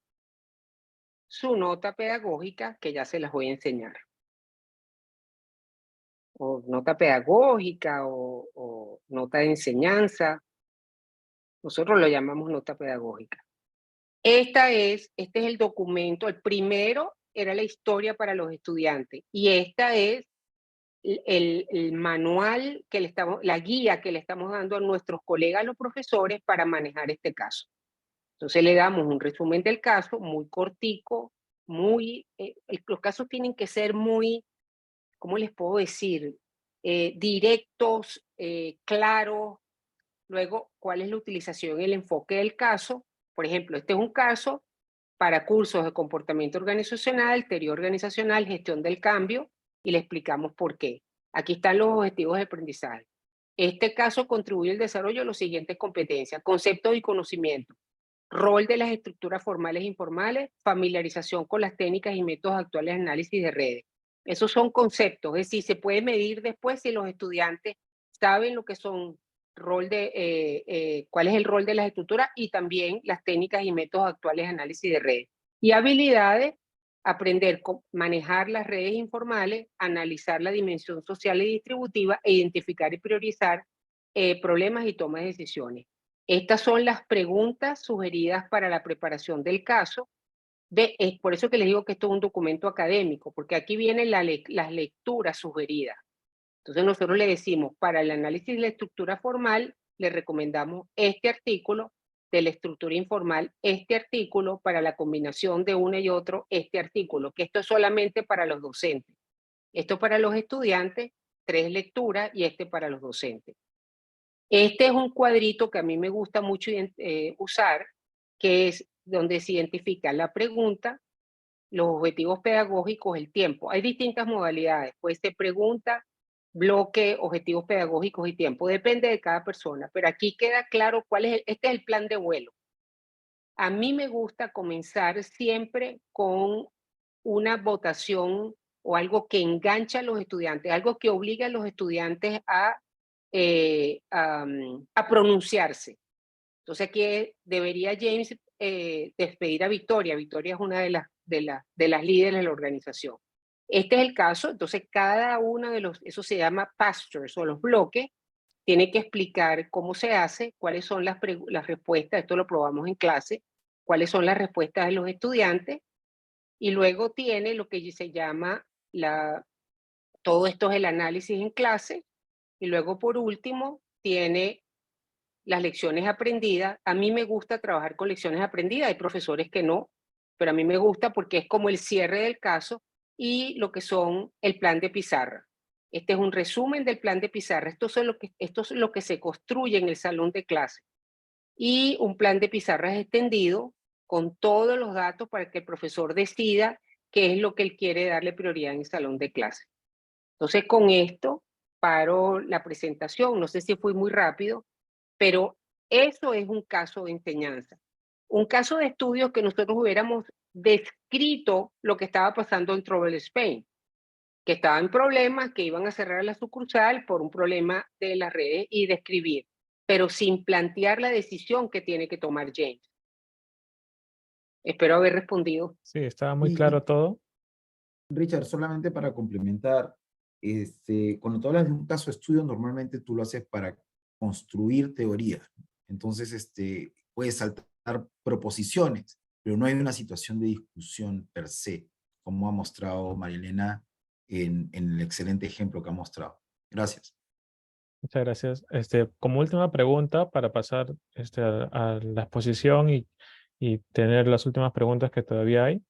su nota pedagógica, que ya se las voy a enseñar. O nota pedagógica o nota de enseñanza. Nosotros lo llamamos nota pedagógica. Este es el documento. El primero era la historia para los estudiantes y esta es el manual la guía que le estamos dando a nuestros colegas, los profesores, para manejar este caso. Entonces le damos un resumen del caso, muy cortico, los casos tienen que ser muy, ¿cómo les puedo decir? Directos, claros. Luego, ¿cuál es la utilización y el enfoque del caso? Por ejemplo, este es un caso para cursos de comportamiento organizacional, teoría organizacional, gestión del cambio. y le explicamos por qué. Aquí están los objetivos de aprendizaje. Este caso contribuye al desarrollo de las siguientes competencias: conceptos y conocimiento, rol de las estructuras formales e informales, familiarización con las técnicas y métodos actuales de análisis de redes. Esos son conceptos, es decir, se puede medir después si los estudiantes saben lo que son cuál es el rol de las estructuras y también las técnicas y métodos actuales de análisis de redes. Y habilidades: aprender a manejar las redes informales, analizar la dimensión social y distributiva e identificar y priorizar problemas y toma de decisiones. Estas son las preguntas sugeridas para la preparación del caso. Es por eso que les digo que esto es un documento académico, porque aquí vienen las lecturas sugeridas. Entonces nosotros le decimos, para el análisis de la estructura formal, le recomendamos este artículo; de la estructura informal, este artículo; para la combinación de uno y otro, este artículo, que esto es solamente para los docentes. Esto para los estudiantes, 3 lecturas, y este para los docentes. Este es un cuadrito que a mí me gusta mucho usar, que es donde se identifica la pregunta, los objetivos pedagógicos, el tiempo. Hay distintas modalidades, puede ser pregunta, bloque, objetivos pedagógicos y tiempo, depende de cada persona, pero aquí queda claro cuál es este es el plan de vuelo. A mí me gusta comenzar siempre con una votación o algo que engancha a los estudiantes, algo que obliga a los estudiantes a pronunciarse. Entonces aquí debería James despedir a Victoria. Victoria es una de las líderes de la organización. Este es el caso. Entonces cada uno de eso se llama pastures o los bloques, tiene que explicar cómo se hace, cuáles son las respuestas. Esto lo probamos en clase, cuáles son las respuestas de los estudiantes, y luego tiene lo que se llama todo esto es el análisis en clase, y luego por último tiene las lecciones aprendidas. A mí me gusta trabajar con lecciones aprendidas, hay profesores que no, pero a mí me gusta porque es como el cierre del caso, y lo que son el plan de pizarra. Este es un resumen del plan de pizarra. Esto es lo que se construye en el salón de clase. Y un plan de pizarra es extendido con todos los datos para que el profesor decida qué es lo que él quiere darle prioridad en el salón de clase. Entonces, con esto paro la presentación. No sé si fui muy rápido, pero eso es un caso de enseñanza. Un caso de estudio que nosotros hubiéramos descrito lo que estaba pasando en Travel Spain, que estaba en problemas, que iban a cerrar la sucursal por un problema de las redes, y describir, pero sin plantear la decisión que tiene que tomar James. Espero haber respondido. Sí, estaba muy claro todo. Richard, solamente para complementar, cuando tú hablas de un caso de estudio, normalmente tú lo haces para construir teoría. Entonces, puedes saltar proposiciones, pero no hay una situación de discusión per se, como ha mostrado María Elena en el excelente ejemplo que ha mostrado. Gracias. Muchas gracias. Como última pregunta, para pasar a la exposición y tener las últimas preguntas que todavía hay,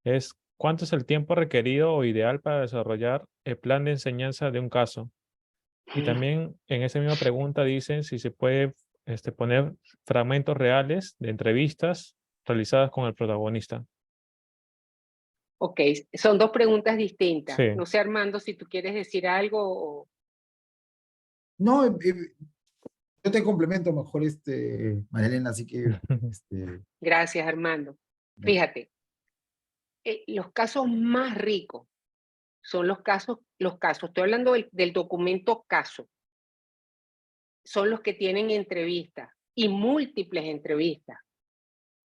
es ¿cuánto es el tiempo requerido o ideal para desarrollar el plan de enseñanza de un caso? Y también en esa misma pregunta dicen si se puede poner fragmentos reales de entrevistas realizadas con el protagonista. Ok, son 2 preguntas distintas. Sí. No sé, Armando, si tú quieres decir algo. No, yo te complemento mejor, María Elena, así que... Gracias, Armando. Fíjate, los casos más ricos son los casos, estoy hablando del documento caso, son los que tienen entrevistas y múltiples entrevistas.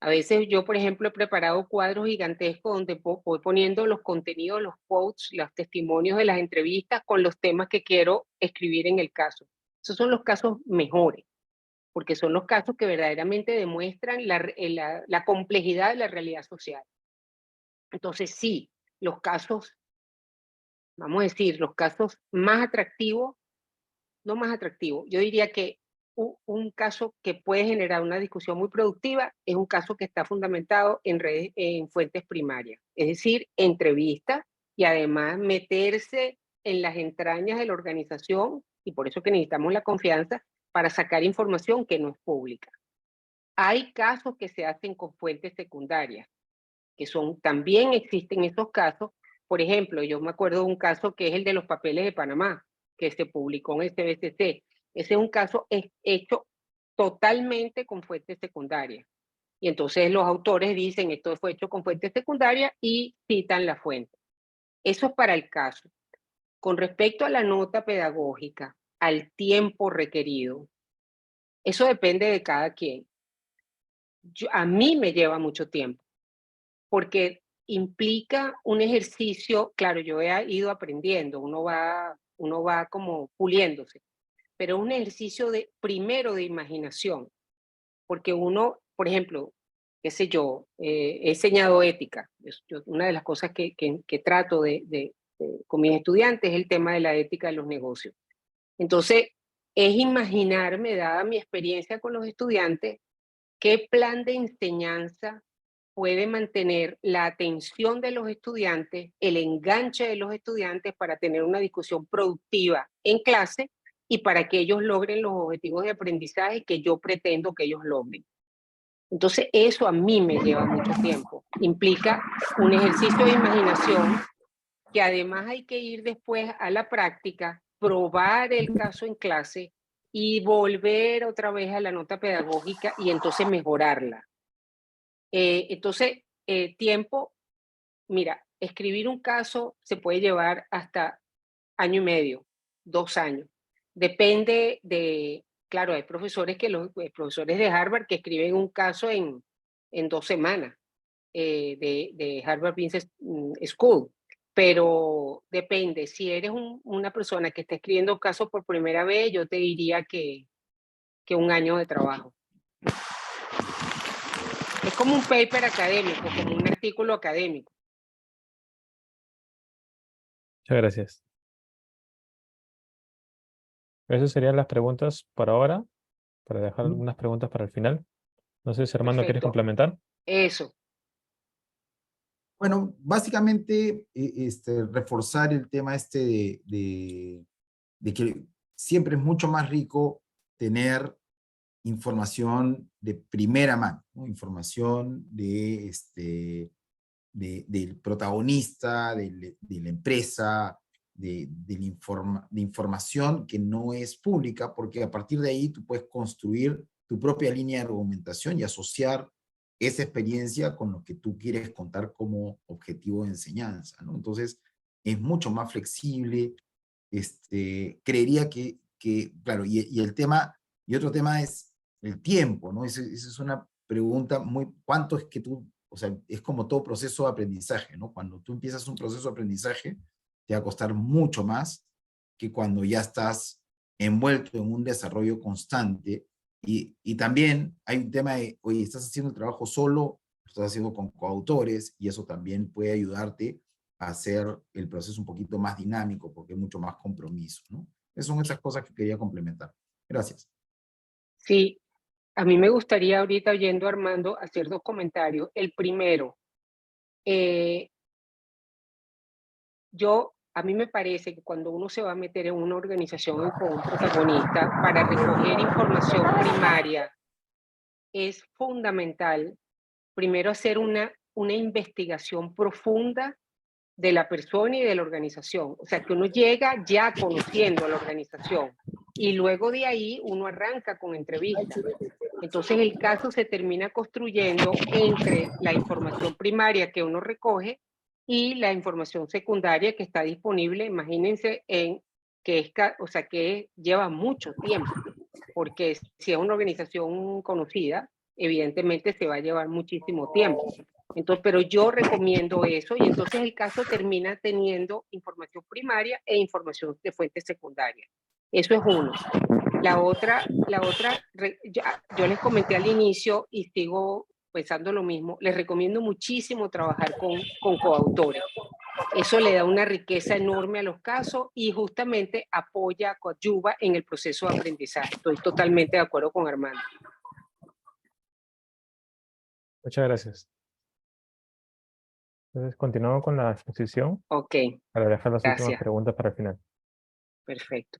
A veces yo, por ejemplo, he preparado cuadros gigantescos donde voy poniendo los contenidos, los quotes, los testimonios de las entrevistas con los temas que quiero escribir en el caso. Esos son los casos mejores, porque son los casos que verdaderamente demuestran la complejidad de la realidad social. Entonces, sí, los casos, vamos a decir, los casos más atractivos, no más atractivos, yo diría que un caso que puede generar una discusión muy productiva es un caso que está fundamentado en fuentes primarias, es decir, entrevistas, y además meterse en las entrañas de la organización, y por eso que necesitamos la confianza para sacar información que no es pública. Hay casos que se hacen con fuentes secundarias, que también existen esos casos, Por ejemplo, yo me acuerdo de un caso que es el de los papeles de Panamá, que se publicó en el CBCC. Ese es un caso hecho totalmente con fuente secundaria. Y entonces los autores dicen, esto fue hecho con fuente secundaria y citan la fuente. Eso es para el caso. Con respecto a la nota pedagógica, al tiempo requerido, eso depende de cada quien. A mí me lleva mucho tiempo, porque implica un ejercicio, claro, yo he ido aprendiendo, uno va como puliéndose, pero un ejercicio primero de imaginación, porque uno, por ejemplo, qué sé yo, he enseñado ética. Una de las cosas que trato con mis estudiantes es el tema de la ética de los negocios. Entonces, es imaginarme, dada mi experiencia con los estudiantes, qué plan de enseñanza puede mantener la atención de los estudiantes, el enganche de los estudiantes para tener una discusión productiva en clase y para que ellos logren los objetivos de aprendizaje que yo pretendo que ellos logren. Entonces, eso a mí me lleva mucho tiempo. Implica un ejercicio de imaginación que además hay que ir después a la práctica, probar el caso en clase y volver otra vez a la nota pedagógica y entonces mejorarla. Entonces, tiempo, mira, escribir un caso se puede llevar hasta 1.5 años, 2 años. Depende de, claro, hay profesores profesores de Harvard que escriben un caso en 2 semanas de Harvard Business School, pero depende. Si eres una persona que está escribiendo casos por primera vez, yo te diría que 1 año de trabajo. Es como un paper académico, como un artículo académico. Muchas gracias. Esas serían las preguntas por ahora, para dejar algunas preguntas para el final. No sé si Armando quieres Perfecto. complementar. Eso. Bueno, básicamente reforzar el tema de que siempre es mucho más rico tener información de primera mano, ¿no? Información del protagonista, de la empresa, de información que no es pública, porque a partir de ahí tú puedes construir tu propia línea de argumentación y asociar esa experiencia con lo que tú quieres contar como objetivo de enseñanza, ¿no? Entonces, es mucho más flexible. Creería claro, y el tema, y otro tema es el tiempo, ¿no? Esa es una pregunta ¿cuánto es que tú, o sea, es como todo proceso de aprendizaje, ¿no? Cuando tú empiezas un proceso de aprendizaje, te va a costar mucho más que cuando ya estás envuelto en un desarrollo constante. Y también hay un tema de, oye, estás haciendo el trabajo solo, lo estás haciendo con coautores, y eso también puede ayudarte a hacer el proceso un poquito más dinámico, porque hay mucho más compromiso, ¿no? Esas son esas cosas que quería complementar. Gracias. Sí, a mí me gustaría ahorita, oyendo a Armando, hacer 2 comentarios. El primero, a mí me parece que cuando uno se va a meter en una organización con un protagonista para recoger información primaria, es fundamental primero hacer una investigación profunda de la persona y de la organización. O sea, que uno llega ya conociendo a la organización y luego de ahí uno arranca con entrevistas. Entonces el caso se termina construyendo entre la información primaria que uno recoge y la información secundaria que está disponible. Imagínense que lleva mucho tiempo, porque si es una organización conocida, evidentemente se va a llevar muchísimo tiempo. Entonces, pero yo recomiendo eso y entonces el caso termina teniendo información primaria e información de fuente secundaria. Eso es uno. La otra, yo les comenté al inicio y sigo pensando lo mismo, les recomiendo muchísimo trabajar con coautores. Eso le da una riqueza enorme a los casos y justamente apoya, coadyuva en el proceso de aprendizaje. Estoy totalmente de acuerdo con Armando. Muchas gracias. Entonces, continuamos con la exposición Ok, para dejar las últimas gracias. preguntas para el final. Perfecto.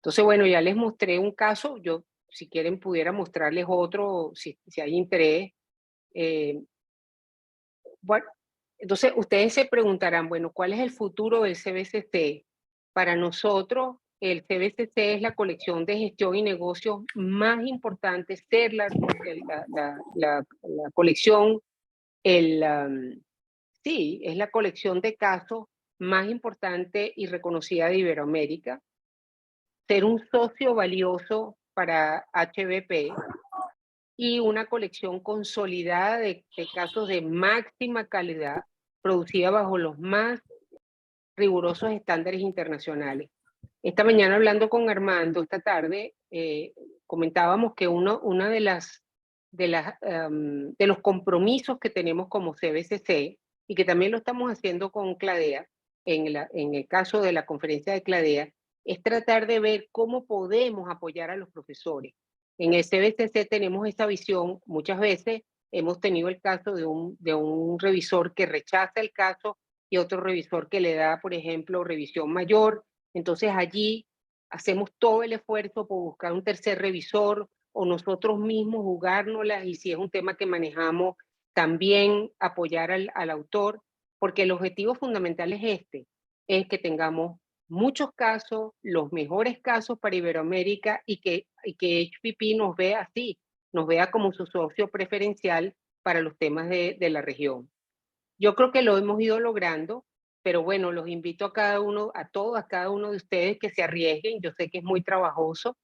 Entonces, bueno, ya les mostré un caso. Yo, si quieren, pudiera mostrarles otro, si hay interés. Bueno, Entonces, ustedes se preguntarán, bueno, ¿cuál es el futuro del CBCC? Para nosotros, el CBCC es la colección de gestión y negocios más importante, ser la colección, sí, es la colección de casos más importante y reconocida de Iberoamérica, ser un socio valioso para HBP y una colección consolidada de casos de máxima calidad, producida bajo los más rigurosos estándares internacionales. Esta mañana hablando con Armando, esta tarde, comentábamos que una de los compromisos que tenemos como CBCC, y que también lo estamos haciendo con CLADEA, en el caso de la conferencia de CLADEA, es tratar de ver cómo podemos apoyar a los profesores. En el CBCC tenemos esa visión. Muchas veces hemos tenido el caso de un revisor que rechaza el caso y otro revisor que le da, por ejemplo, revisión mayor. Entonces allí hacemos todo el esfuerzo por buscar un tercer revisor o nosotros mismos jugárnoslas, y si es un tema que manejamos, también apoyar al autor, porque el objetivo fundamental es es que tengamos muchos casos, los mejores casos para Iberoamérica, y que HPP nos vea así, nos vea como su socio preferencial para los temas de la región. Yo creo que lo hemos ido logrando, pero bueno, los invito a cada uno de ustedes que se arriesguen. Yo sé que es muy trabajoso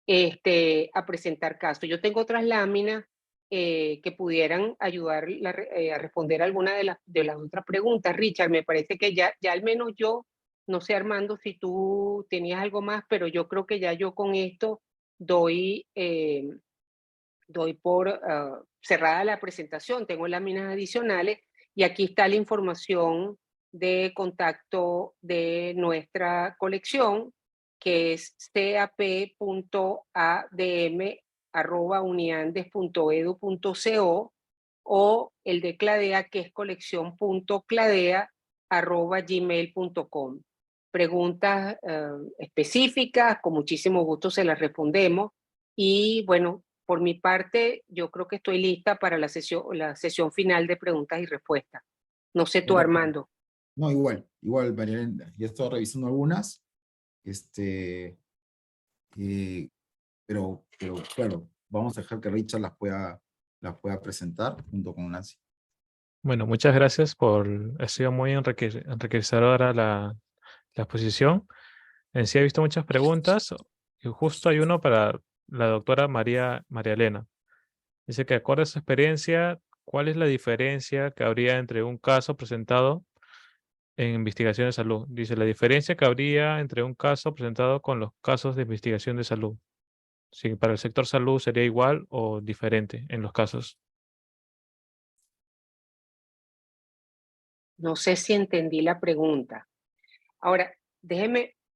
a presentar casos. Yo tengo otras láminas que pudieran ayudar a responder alguna de las otras preguntas. Richard, me parece que ya al menos yo, no sé Armando si tú tenías algo más, pero yo creo que ya yo con esto doy por cerrada la presentación. Tengo láminas adicionales y aquí está la información de contacto de nuestra colección, que es cap.adm@uniandes.edu.co, o el de Cladea, que es colección.cladea@gmail.com. Preguntas específicas, con muchísimo gusto se las respondemos. Y bueno, por mi parte, yo creo que estoy lista para la sesión final de preguntas y respuestas. No sé tú, Perfecto. Armando. No, igual, María Elena. Ya estoy revisando algunas. Pero claro, vamos a dejar que Richard las pueda presentar junto con Nancy. Bueno, muchas gracias ha sido muy enriquecedora la exposición. En sí he visto muchas preguntas y justo hay uno para la doctora María Elena. Dice que acorde a su experiencia, ¿cuál es la diferencia que habría entre un caso presentado en investigación de salud? Dice, la diferencia que habría entre un caso presentado con los casos de investigación de salud. Si para el sector salud sería igual o diferente en los casos. No sé si entendí la pregunta. Ahora,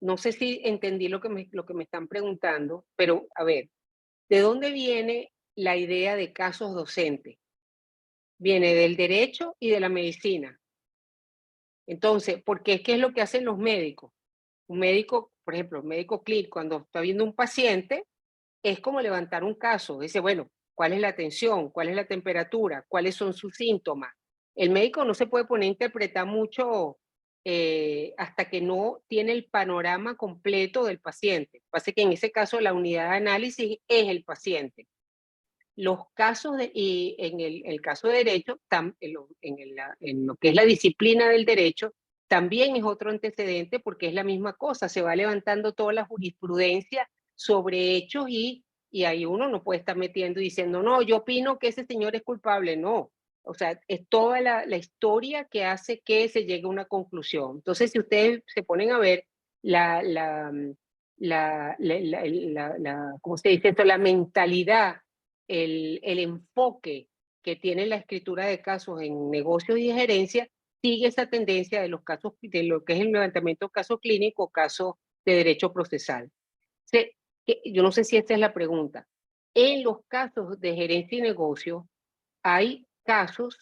no sé si entendí lo que me están preguntando, pero a ver, ¿de dónde viene la idea de casos docentes? Viene del derecho y de la medicina. Entonces, ¿qué es lo que hacen los médicos? Un médico, por ejemplo, un médico clínico, cuando está viendo un paciente, es como levantar un caso. Dice, bueno, ¿cuál es la tensión? ¿Cuál es la temperatura? ¿Cuáles son sus síntomas? El médico no se puede poner a interpretar mucho hasta que no tiene el panorama completo del paciente. Pasa que en ese caso la unidad de análisis es el paciente. Los casos, y en el caso de derecho, en lo que es la disciplina del derecho, también es otro antecedente, porque es la misma cosa, se va levantando toda la jurisprudencia sobre hechos, y ahí uno no puede estar metiendo y diciendo, no, yo opino que ese señor es culpable. No, o sea, es toda la historia que hace que se llegue a una conclusión. Entonces, si ustedes se ponen a ver ¿cómo se dice esto? La mentalidad, el enfoque que tiene la escritura de casos en negocios y de gerencia, sigue esa tendencia de los casos, de lo que es el levantamiento de casos clínicos, casos de derecho procesal. Yo no sé si esta es la pregunta. En los casos de gerencia y negocio, hay casos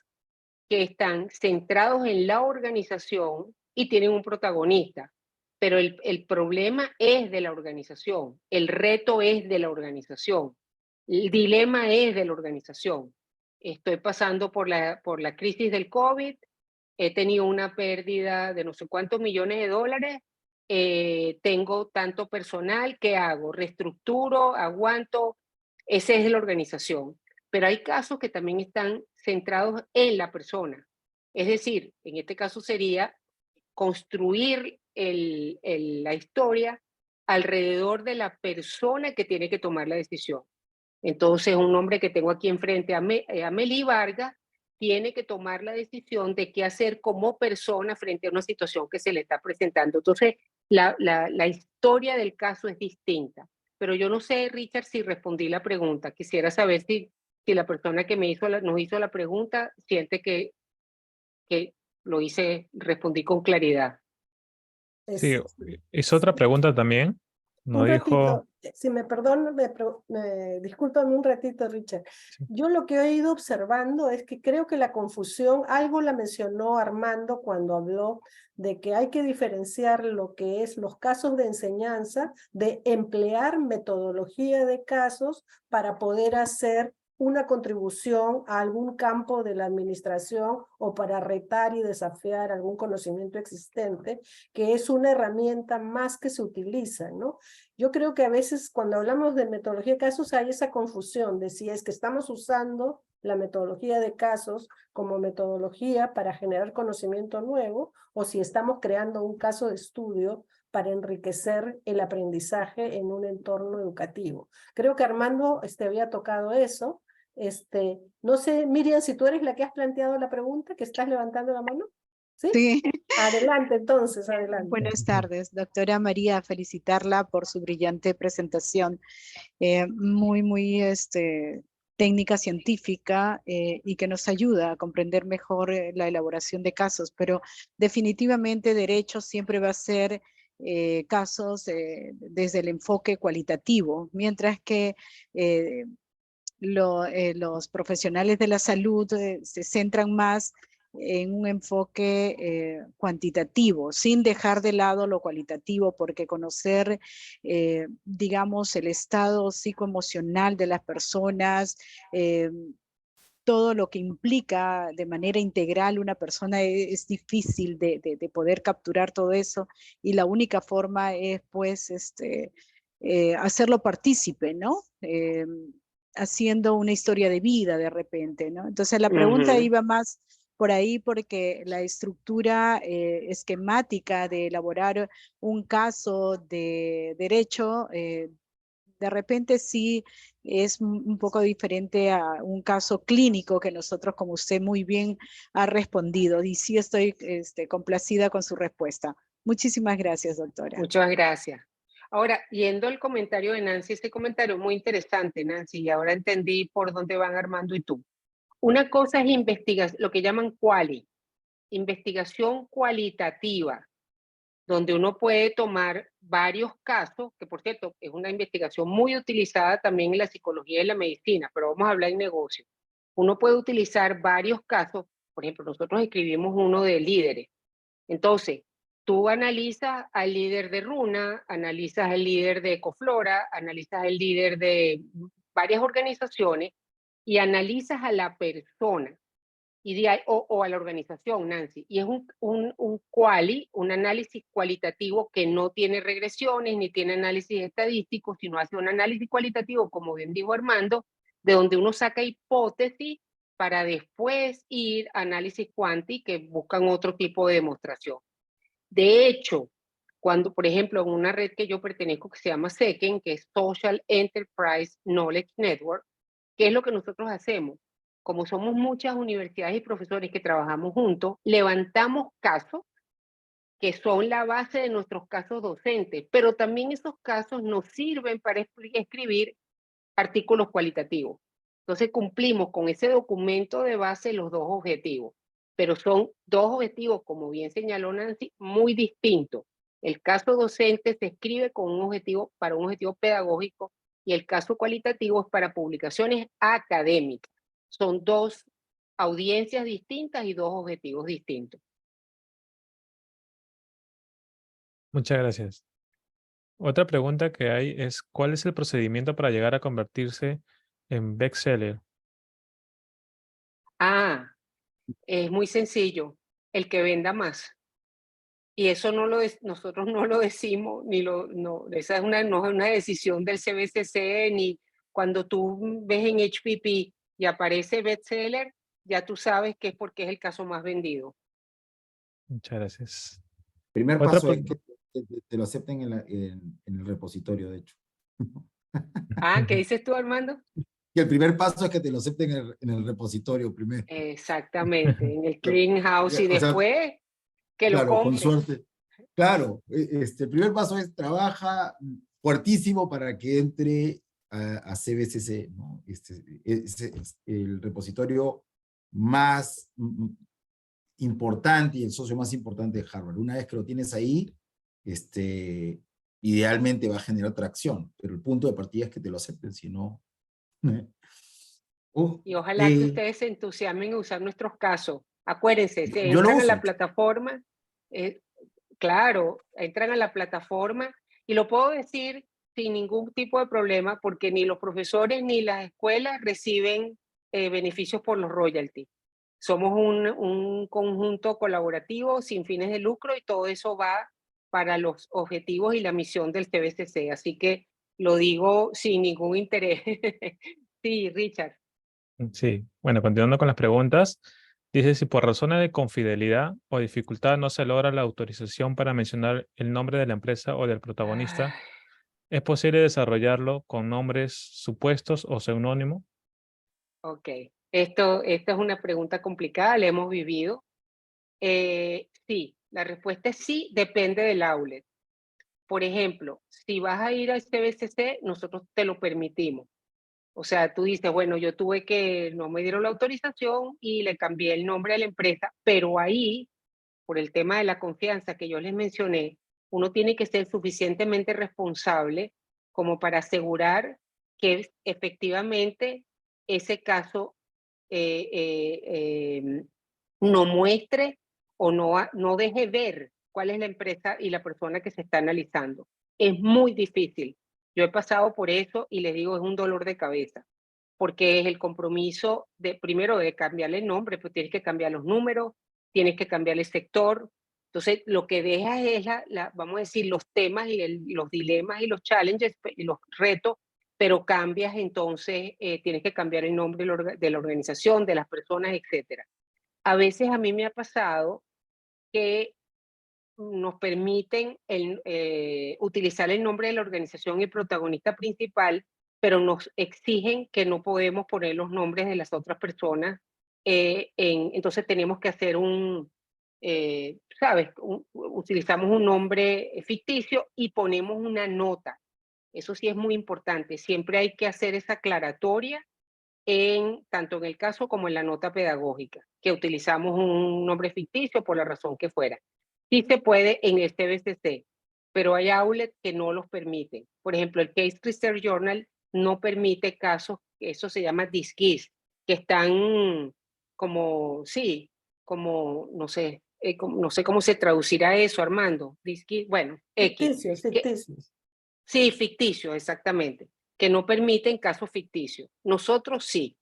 que están centrados en la organización y tienen un protagonista, pero el problema es de la organización, el reto es de la organización, el dilema es de la organización. Estoy pasando por la crisis del COVID, he tenido una pérdida de no sé cuántos millones de dólares, tengo tanto personal, ¿qué hago? ¿Reestructuro? ¿Aguanto? Esa es la organización. Pero hay casos que también están centrados en la persona. Es decir, en este caso sería construir la historia alrededor de la persona que tiene que tomar la decisión. Entonces, un hombre que tengo aquí enfrente, Amelie Vargas, tiene que tomar la decisión de qué hacer como persona frente a una situación que se le está presentando. Entonces, la historia del caso es distinta. Pero yo no sé, Richard, si respondí la pregunta. Quisiera saber si la persona que nos hizo la pregunta siente que respondí con claridad. Sí, Es- hizo otra pregunta también. No Un dijo, ratito, si me perdonan, discúlpame un ratito, Richard. sí, Yo lo que he ido observando es que creo que la confusión, algo la mencionó Armando cuando habló de que hay que diferenciar lo que es los casos de enseñanza, de emplear metodología de casos para poder hacer una contribución a algún campo de la administración o para retar y desafiar algún conocimiento existente, que es una herramienta más que se utiliza, ¿no? Yo creo que a veces cuando hablamos de metodología de casos hay esa confusión de si es que estamos usando la metodología de casos como metodología para generar conocimiento nuevo o si estamos creando un caso de estudio para enriquecer el aprendizaje en un entorno educativo. Creo que Armando había tocado eso. No sé, Miriam, si tú eres la que has planteado la pregunta, que estás levantando la mano. ¿Sí? Sí, Adelante, entonces, adelante. buenas tardes, doctora María, felicitarla por su brillante presentación, muy técnica científica y que nos ayuda a comprender mejor la elaboración de casos, pero definitivamente derecho siempre va a ser casos desde el enfoque cualitativo, mientras que los profesionales de la salud se centran más en un enfoque cuantitativo, sin dejar de lado lo cualitativo, porque conocer, digamos, el estado psicoemocional de las personas, todo lo que implica de manera integral una persona es difícil de poder capturar todo eso, y la única forma es, pues, hacerlo partícipe, ¿no? Haciendo una historia de vida de repente, ¿no? Entonces la pregunta iba más por ahí porque la estructura esquemática de elaborar un caso de derecho de repente sí es un poco diferente a un caso clínico que nosotros, como usted muy bien ha respondido, y sí estoy complacida con su respuesta. Muchísimas gracias, doctora. Muchas gracias. Ahora, yendo al comentario de Nancy, este comentario es muy interesante, Nancy, y ahora entendí por dónde van Armando y tú. Una cosa es investigación, lo que llaman investigación cualitativa, donde uno puede tomar varios casos, que por cierto es una investigación muy utilizada también en la psicología y la medicina, pero vamos a hablar en negocio. Uno puede utilizar varios casos, por ejemplo, nosotros escribimos uno de líderes. Entonces, tú analizas al líder de Runa, analizas al líder de Ecoflora, analizas al líder de varias organizaciones y analizas a la persona o a la organización, Nancy. Y es un análisis cualitativo que no tiene regresiones ni tiene análisis estadístico, sino hace un análisis cualitativo, como bien dijo Armando, de donde uno saca hipótesis para después ir a análisis cuanti que buscan otro tipo de demostración. De hecho, cuando, por ejemplo, en una red que yo pertenezco que se llama SECEN, que es Social Enterprise Knowledge Network, ¿qué es lo que nosotros hacemos? Como somos muchas universidades y profesores que trabajamos juntos, levantamos casos que son la base de nuestros casos docentes, pero también esos casos nos sirven para escribir artículos cualitativos. Entonces cumplimos con ese documento de base los dos objetivos, pero son dos objetivos, como bien señaló Nancy, muy distintos. El caso docente se escribe con un objetivo, para un objetivo pedagógico, y el caso cualitativo es para publicaciones académicas. Son dos audiencias distintas y dos objetivos distintos. muchas gracias. Otra pregunta que hay es, ¿cuál es el procedimiento para llegar a convertirse en bestseller? Es muy sencillo. el que venda más. Y eso nosotros no lo decimos, esa es no es una decisión del CBCC, ni cuando tú ves en HPP y aparece bestseller, ya tú sabes que es porque es el caso más vendido. Muchas gracias. Primer Otra paso es pre- que te lo acepten en el repositorio, de hecho. Ah, ¿qué dices tú, Armando? Y el primer paso es que te lo acepten en el repositorio primero. Exactamente, en el clean house y O sea, después que lo claro, con compren. suerte. Claro, el primer paso es trabaja fuertísimo para que entre a CBCC, ¿no? Es el repositorio más importante y el socio más importante de Harvard. Una vez que lo tienes ahí, idealmente va a generar tracción, pero el punto de partida es que te lo acepten, si no... Y ojalá que ustedes se entusiasmen en usar nuestros casos. Acuérdense, se yo lo entran a uso. la plataforma, claro, entran a la plataforma y lo puedo decir sin ningún tipo de problema porque ni los profesores ni las escuelas reciben beneficios por los royalties. Somos un conjunto colaborativo sin fines de lucro y todo eso va para los objetivos y la misión del CBCC. Así que lo digo sin ningún interés. Sí, Richard. Sí, bueno, continuando con las preguntas, dice si por razones de confidencialidad o dificultad no se logra la autorización para mencionar el nombre de la empresa o del protagonista, ¿es posible desarrollarlo con nombres supuestos o seudónimo? Ok, esta es una pregunta complicada, la hemos vivido. Sí, la respuesta es sí, depende del outlet. Por ejemplo, si vas a ir al CBCC, nosotros te lo permitimos. O sea, tú dices, bueno, no me dieron la autorización y le cambié el nombre a la empresa, pero ahí, por el tema de la confianza que yo les mencioné, uno tiene que ser suficientemente responsable como para asegurar que efectivamente ese caso no muestre o no deje ver cuál es la empresa y la persona que se está analizando. Es muy difícil. Yo he pasado por eso y les digo, es un dolor de cabeza, porque es el compromiso primero de cambiarle el nombre, pues tienes que cambiar los números, tienes que cambiar el sector. Entonces, lo que deja es, vamos a decir, los temas y los dilemas y los challenges y los retos, pero cambias entonces, tienes que cambiar el nombre de la organización, de las personas, etc. A veces a mí me ha pasado que nos permiten utilizar el nombre de la organización y protagonista principal, pero nos exigen que no podemos poner los nombres de las otras personas. Entonces tenemos que hacer ¿sabes? Utilizamos un nombre ficticio y ponemos una nota. Eso sí es muy importante. Siempre hay que hacer esa aclaratoria tanto en el caso como en la nota pedagógica, que utilizamos un nombre ficticio por la razón que fuera. Sí se puede en el CBCC, pero hay outlets que no los permiten. Por ejemplo, el Case Research Journal no permite casos, eso se llama disquis, que están no sé, no sé cómo se traducirá eso, Armando. Disquis, bueno, X. Ficticios. Sí, ficticio, exactamente, que no permiten casos ficticios. Nosotros sí.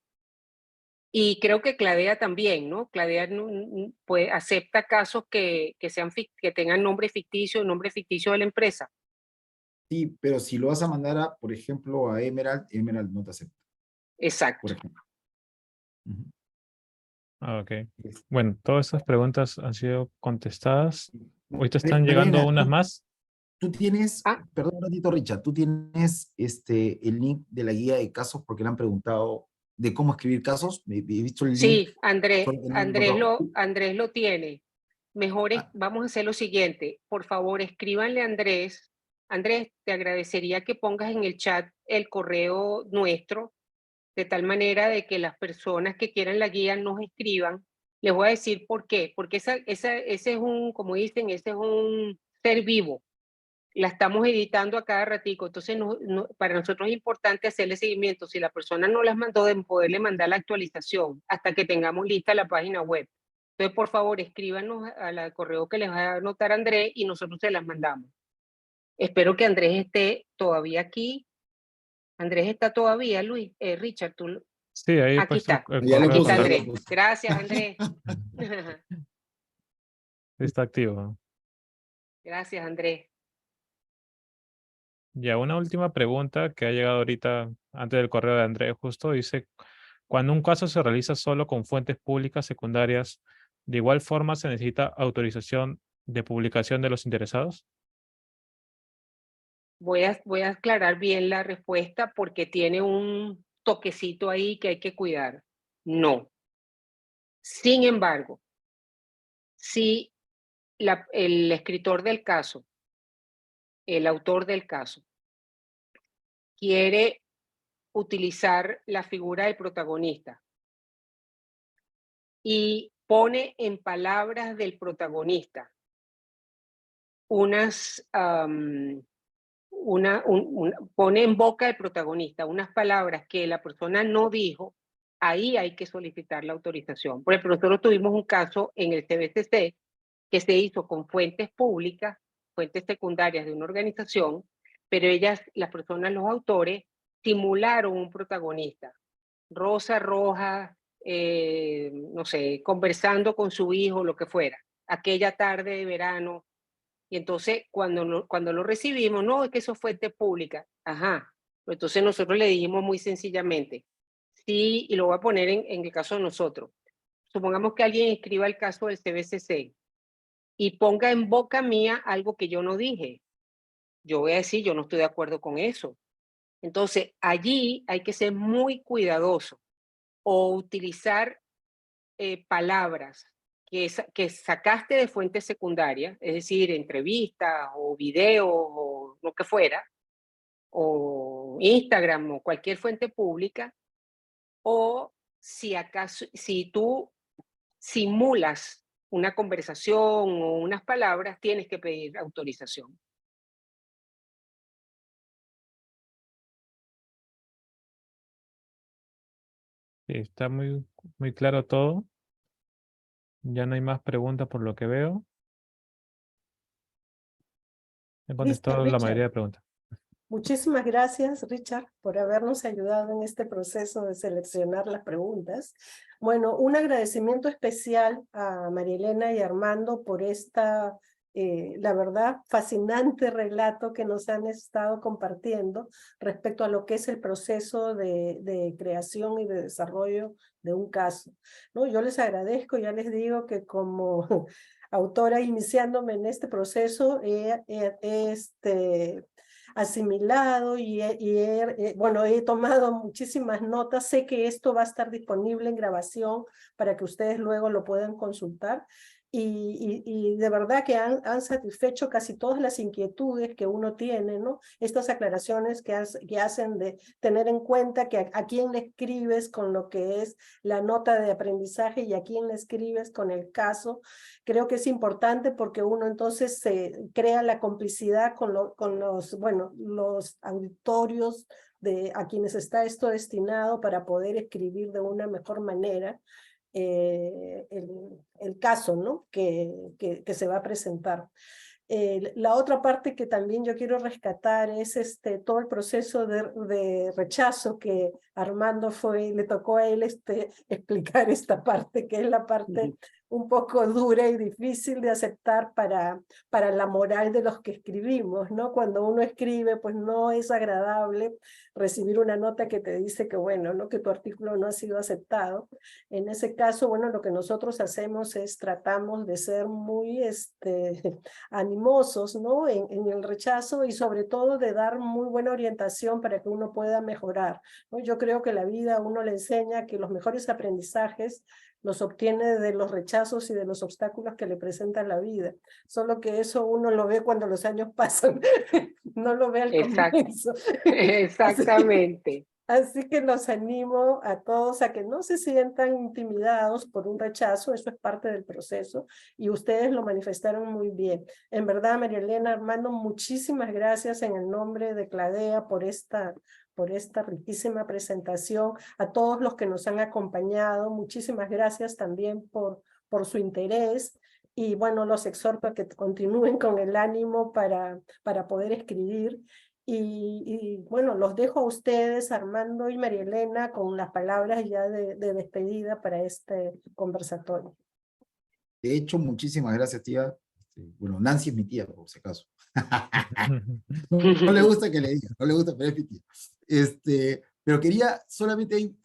Y creo que Cladea también, ¿no? Cladea pues, acepta casos que tengan nombre ficticio de la empresa. Sí, pero si lo vas a mandar por ejemplo, a Emerald no te acepta, Exacto. por ejemplo. Ok. Bueno, todas estas preguntas han sido contestadas. Ahorita están María llegando Elena, unas más. tú tienes, perdón un ratito, Richard, tú tienes el link de la guía de casos porque le han preguntado de cómo escribir casos. He visto el link. Sí, Andrés lo tiene. Mejor vamos a hacer lo siguiente. Por favor, escríbanle a Andrés. Andrés, te agradecería que pongas en el chat el correo nuestro, de tal manera de que las personas que quieran la guía nos escriban. Les voy a decir por qué. Porque ese es como dicen, ese es un ser vivo. La estamos editando a cada ratico, entonces para nosotros es importante hacerle seguimiento. Si la persona no las mandó, de poderle mandar la actualización hasta que tengamos lista la página web. Entonces, por favor, escríbanos al correo que les va a anotar Andrés y nosotros se las mandamos. Espero que Andrés esté todavía aquí. Andrés está todavía, Richard, tú. Sí, ahí Aquí puesto está. el Ya lo Aquí correo está puse, ya para... Andrés. lo puse. Gracias, Andrés. Está activo. Gracias, Andrés. Ya, una última pregunta que ha llegado ahorita antes del correo de Andrés, justo dice, cuando un caso se realiza solo con fuentes públicas secundarias, ¿de igual forma se necesita autorización de publicación de los interesados? Voy a aclarar bien la respuesta porque tiene un toquecito ahí que hay que cuidar. No. Sin embargo, si el escritor del caso, el autor del caso, quiere utilizar la figura del protagonista y pone en palabras del protagonista pone en boca del protagonista unas palabras que la persona no dijo, ahí hay que solicitar la autorización. Por ejemplo, nosotros tuvimos un caso en el CBCC que se hizo con fuentes públicas, fuentes secundarias de una organización, pero las personas, los autores, simularon un protagonista. Rosa Roja, no sé, conversando con su hijo, lo que fuera, aquella tarde de verano. Y entonces, cuando lo recibimos, no, es que eso es fuente pública. Ajá. Entonces nosotros le dijimos muy sencillamente, sí, y lo voy a poner en el caso de nosotros. Supongamos que alguien escriba el caso del CBCC y ponga en boca mía algo que yo no dije. Yo voy a decir, yo no estoy de acuerdo con eso. Entonces, allí hay que ser muy cuidadoso o utilizar palabras que sacaste de fuentes secundarias, es decir, entrevistas o videos o lo que fuera, o Instagram o cualquier fuente pública, o si tú simulas una conversación o unas palabras, tienes que pedir autorización. Sí, está muy claro todo. Ya no hay más preguntas por lo que veo. He Listo, contestado la mayoría Richard. de preguntas. Muchísimas gracias, Richard, por habernos ayudado en este proceso de seleccionar las preguntas. Bueno, un agradecimiento especial a María Elena y Armando por la verdad, fascinante relato que nos han estado compartiendo respecto a lo que es el proceso de creación y de desarrollo de un caso, ¿no? Yo les agradezco, ya les digo que como autora iniciándome en este proceso, asimilado bueno, he tomado muchísimas notas. Sé que esto va a estar disponible en grabación para que ustedes luego lo puedan consultar. Y de verdad que han satisfecho casi todas las inquietudes que uno tiene, ¿no? Estas aclaraciones que hacen de tener en cuenta que a quién le escribes con lo que es la nota de aprendizaje y a quién le escribes con el caso. Creo que es importante porque uno entonces se crea la complicidad con los auditorios a quienes está esto destinado para poder escribir de una mejor manera el caso, ¿no? que se va a presentar. La otra parte que también yo quiero rescatar es todo el proceso de rechazo que Armando le tocó a él explicar esta parte, que es la parte un poco dura y difícil de aceptar para la moral de los que escribimos, ¿no? Cuando uno escribe, pues no es agradable recibir una nota que te dice que, bueno, ¿no? Que tu artículo no ha sido aceptado. En ese caso, bueno, lo que nosotros hacemos es tratamos de ser muy animosos, ¿no? En el rechazo y sobre todo de dar muy buena orientación para que uno pueda mejorar, ¿no? Yo creo que la vida a uno le enseña que los mejores aprendizajes los obtiene de los rechazos y de los obstáculos que le presenta la vida. Solo que eso uno lo ve cuando los años pasan, no lo ve al comienzo. Exactamente. Así que los animo a todos a que no se sientan intimidados por un rechazo, eso es parte del proceso, y ustedes lo manifestaron muy bien. En verdad, María Elena, Armando, muchísimas gracias en el nombre de Cladea por esta riquísima presentación. A todos los que nos han acompañado, muchísimas gracias también por su interés. Y bueno, los exhorto a que continúen con el ánimo para poder escribir. Y bueno, los dejo a ustedes, Armando y María Elena, con las palabras ya de despedida para este conversatorio. De hecho, muchísimas gracias, tía. Bueno, Nancy es mi tía, por si acaso. No le gusta que le diga, no le gusta, pero es mi tía. Pero quería, solamente hay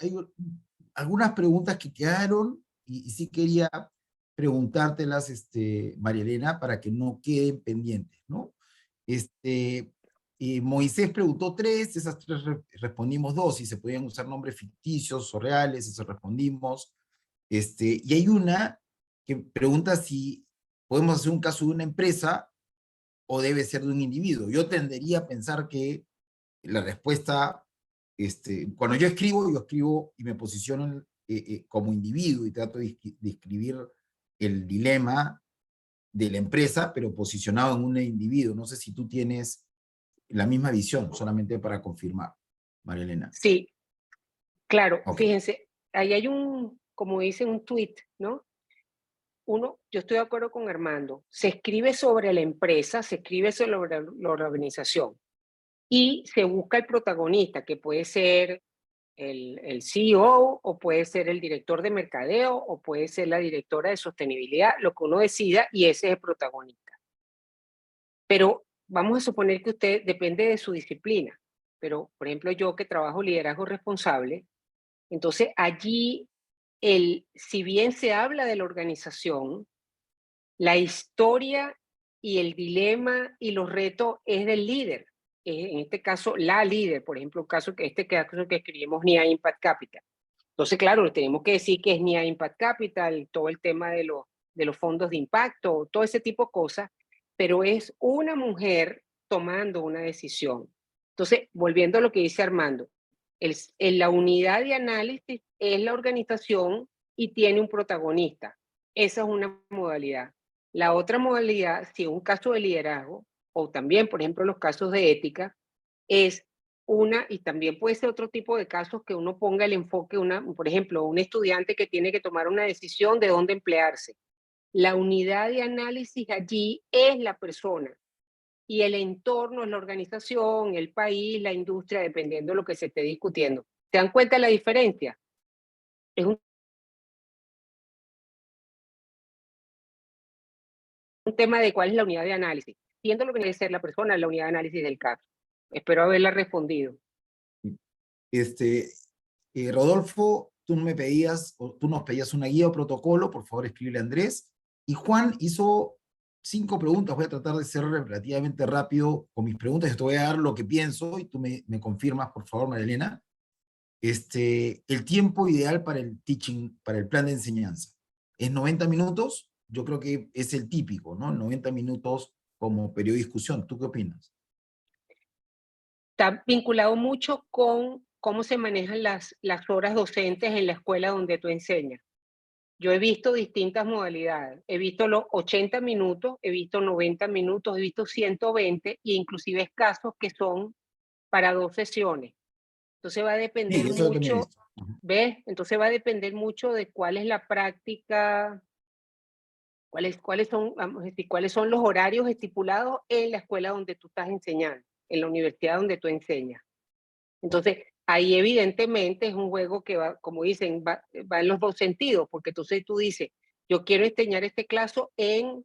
algunas preguntas que quedaron y sí quería preguntártelas, María Elena, para que no queden pendientes, ¿no? Moisés preguntó 3, esas 3 respondimos 2, si se podían usar nombres ficticios o reales, eso respondimos. Y hay una que pregunta si podemos hacer un caso de una empresa o debe ser de un individuo. Yo tendería a pensar que la respuesta, cuando yo escribo y me posiciono como individuo y trato de escribir el dilema de la empresa, pero posicionado en un individuo. No sé si tú tienes la misma visión, solamente para confirmar, María Elena. Sí, claro, Ok. fíjense, ahí hay como dicen, un tweet, ¿no? Yo estoy de acuerdo con Armando, se escribe sobre la empresa, se escribe sobre la organización y se busca el protagonista, que puede ser el CEO o puede ser el director de mercadeo o puede ser la directora de sostenibilidad, lo que uno decida, y ese es el protagonista. Pero vamos a suponer que usted depende de su disciplina, pero por ejemplo yo que trabajo liderazgo responsable, entonces allí si bien se habla de la organización, la historia y el dilema y los retos es del líder. En este caso, la líder, por ejemplo, caso que escribimos NIA Impact Capital. Entonces, claro, tenemos que decir que es NIA Impact Capital, todo el tema de los fondos de impacto, todo ese tipo de cosas, pero es una mujer tomando una decisión. Entonces, volviendo a lo que dice Armando, la unidad de análisis es la organización y tiene un protagonista. Esa es una modalidad. La otra modalidad, si es un caso de liderazgo, o también, por ejemplo, los casos de ética, es y también puede ser otro tipo de casos que uno ponga el enfoque, por ejemplo, un estudiante que tiene que tomar una decisión de dónde emplearse. La unidad de análisis allí es la persona y el entorno es la organización, el país, la industria, dependiendo de lo que se esté discutiendo. ¿Se dan cuenta de la diferencia? Es un tema de cuál es la unidad de análisis. Siendo lo que debe ser la persona, la unidad de análisis del caso. Espero haberla respondido. Rodolfo, tú nos pedías una guía o protocolo, por favor escríbele a Andrés. Y Juan hizo 5 preguntas, voy a tratar de ser relativamente rápido con mis preguntas, yo te voy a dar lo que pienso y tú me confirmas, por favor, María Elena. El tiempo ideal para el teaching, para el plan de enseñanza, ¿es 90 minutos? Yo creo que es el típico, ¿no? 90 minutos como periodo de discusión. ¿Tú qué opinas? Está vinculado mucho con cómo se manejan las horas docentes en la escuela donde tú enseñas. Yo he visto distintas modalidades. He visto los 80 minutos, he visto 90 minutos, he visto 120 e inclusive casos que son para 2 sesiones. Entonces va a depender Sí, eso también he mucho, visto. ¿ves? Entonces va a depender mucho de cuál es la práctica, cuáles son, vamos a decir, cuáles son los horarios estipulados en la escuela donde tú estás enseñando, en la universidad donde tú enseñas. Entonces, ahí evidentemente es un juego que va, como dicen, va en los dos sentidos, porque entonces tú dices, yo quiero enseñar este caso en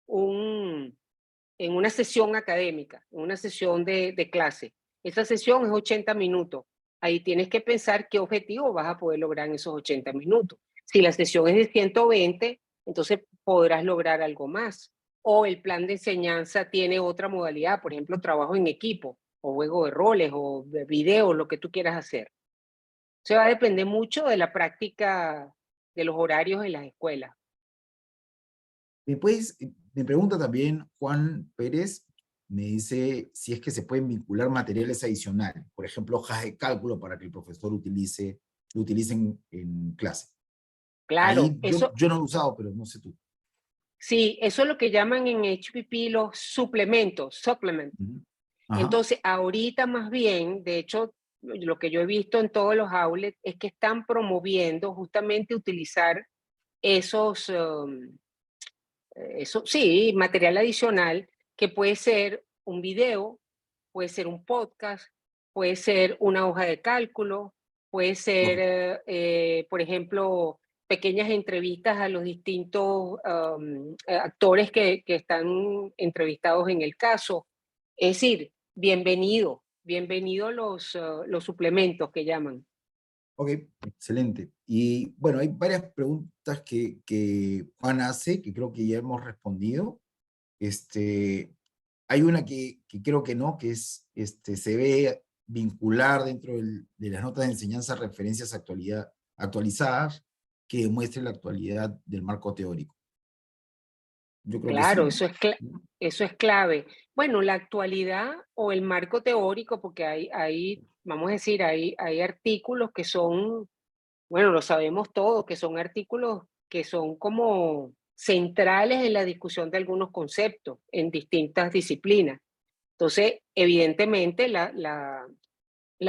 una sesión académica, en una sesión de clase. Esa sesión es 80 minutos. Ahí tienes que pensar qué objetivo vas a poder lograr en esos 80 minutos. Si la sesión es de 120, entonces podrás lograr algo más. O el plan de enseñanza tiene otra modalidad, por ejemplo, trabajo en equipo, o juego de roles, o de videos, lo que tú quieras hacer. Se va a depender mucho de la práctica de los horarios en las escuelas. Me pregunta también Juan Pérez, me dice si es que se pueden vincular materiales adicionales, por ejemplo, hojas de cálculo para que el profesor lo utilice en clase. Claro, Ahí yo no lo he usado, pero no sé tú. sí, eso es lo que llaman en HPP los suplementos, supplement. Entonces, ahorita más bien, de hecho, lo que yo he visto en todos los outlets es que están promoviendo justamente utilizar sí, material adicional que puede ser un video, puede ser un podcast, puede ser una hoja de cálculo, puede ser, por ejemplo, pequeñas entrevistas a los distintos actores que están entrevistados en el caso. Es decir, bienvenido los suplementos que llaman. Ok, excelente. Y bueno, hay varias preguntas que Juan hace, que creo que ya hemos respondido. Hay una que creo que no, que es, se ve vincular dentro de las notas de enseñanza referencias actualizadas que demuestre la actualidad del marco teórico. Yo creo Claro, que sí, ¿no? eso es clave. Bueno, la actualidad o el marco teórico, porque vamos a decir, hay artículos que son, bueno, lo sabemos todos, que son artículos que son como centrales en la discusión de algunos conceptos en distintas disciplinas. Entonces, evidentemente, la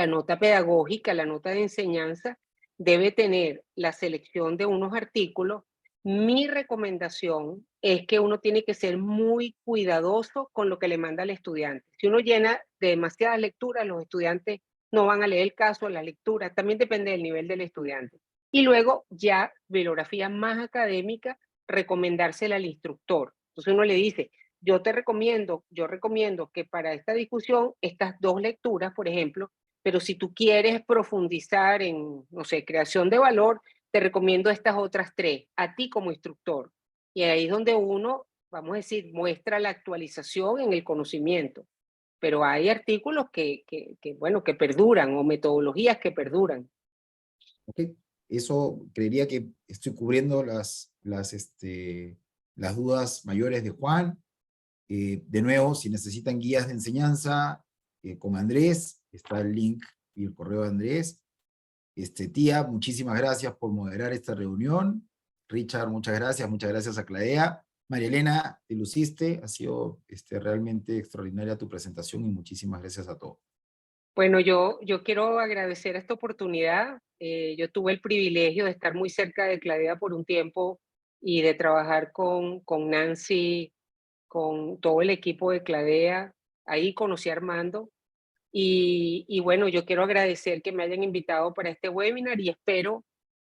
nota pedagógica, la nota de enseñanza, debe tener la selección de unos artículos. Mi recomendación es que uno tiene que ser muy cuidadoso con lo que le manda al estudiante. Si uno llena de demasiadas lecturas, los estudiantes no van a leer el caso, la lectura, también depende del nivel del estudiante. Y luego ya bibliografía más académica, recomendársela al instructor. Entonces uno le dice, yo recomiendo que para esta discusión, estas 2 lecturas, por ejemplo, pero si tú quieres profundizar en, no sé, creación de valor, te recomiendo estas otras 3, a ti como instructor. Y ahí es donde uno, vamos a decir, muestra la actualización en el conocimiento. Pero hay artículos bueno, que perduran o metodologías que perduran. Ok, eso creería que estoy cubriendo las dudas mayores de Juan. De nuevo, si necesitan guías de enseñanza, con Andrés, está el link y el correo de Andrés. Tía, muchísimas gracias por moderar esta reunión. Richard, muchas gracias a Cladea. María Elena, te luciste, ha sido realmente extraordinaria tu presentación y muchísimas gracias a todos. Bueno, yo quiero agradecer esta oportunidad. Yo tuve el privilegio de estar muy cerca de Cladea por un tiempo y de trabajar con Nancy, con todo el equipo de Cladea. Ahí conocí a Armando. Y bueno, yo quiero agradecer que me hayan invitado para este webinar y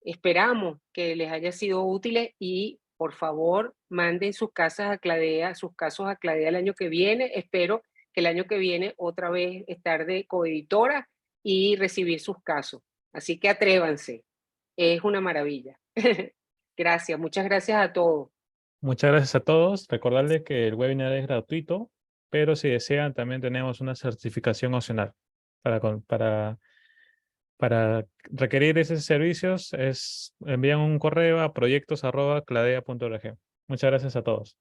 esperamos que les haya sido útiles y por favor manden sus casos a Cladea el año que viene. Espero que el año que viene otra vez estar de coeditora y recibir sus casos. Así que atrévanse, es una maravilla. Gracias, muchas gracias a todos. Muchas gracias a todos. Recordarles que el webinar es gratuito, pero si desean también tenemos una certificación opcional para requerir esos servicios. Envían un correo a proyectos@cladea.org. Muchas gracias a todos.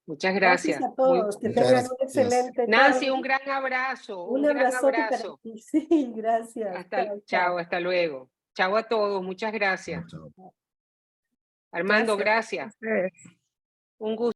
Muchas Gracias gracias. a todos, que Muchas tengan un gracias. excelente Nancy, tarde. un gran abrazo, Un un gran abrazote para abrazo. ti. Sí, gracias. Chao, Chao, chao. hasta luego. Chao a todos, muchas gracias. Chao, chao. Armando, gracias. Ustedes. Un gusto.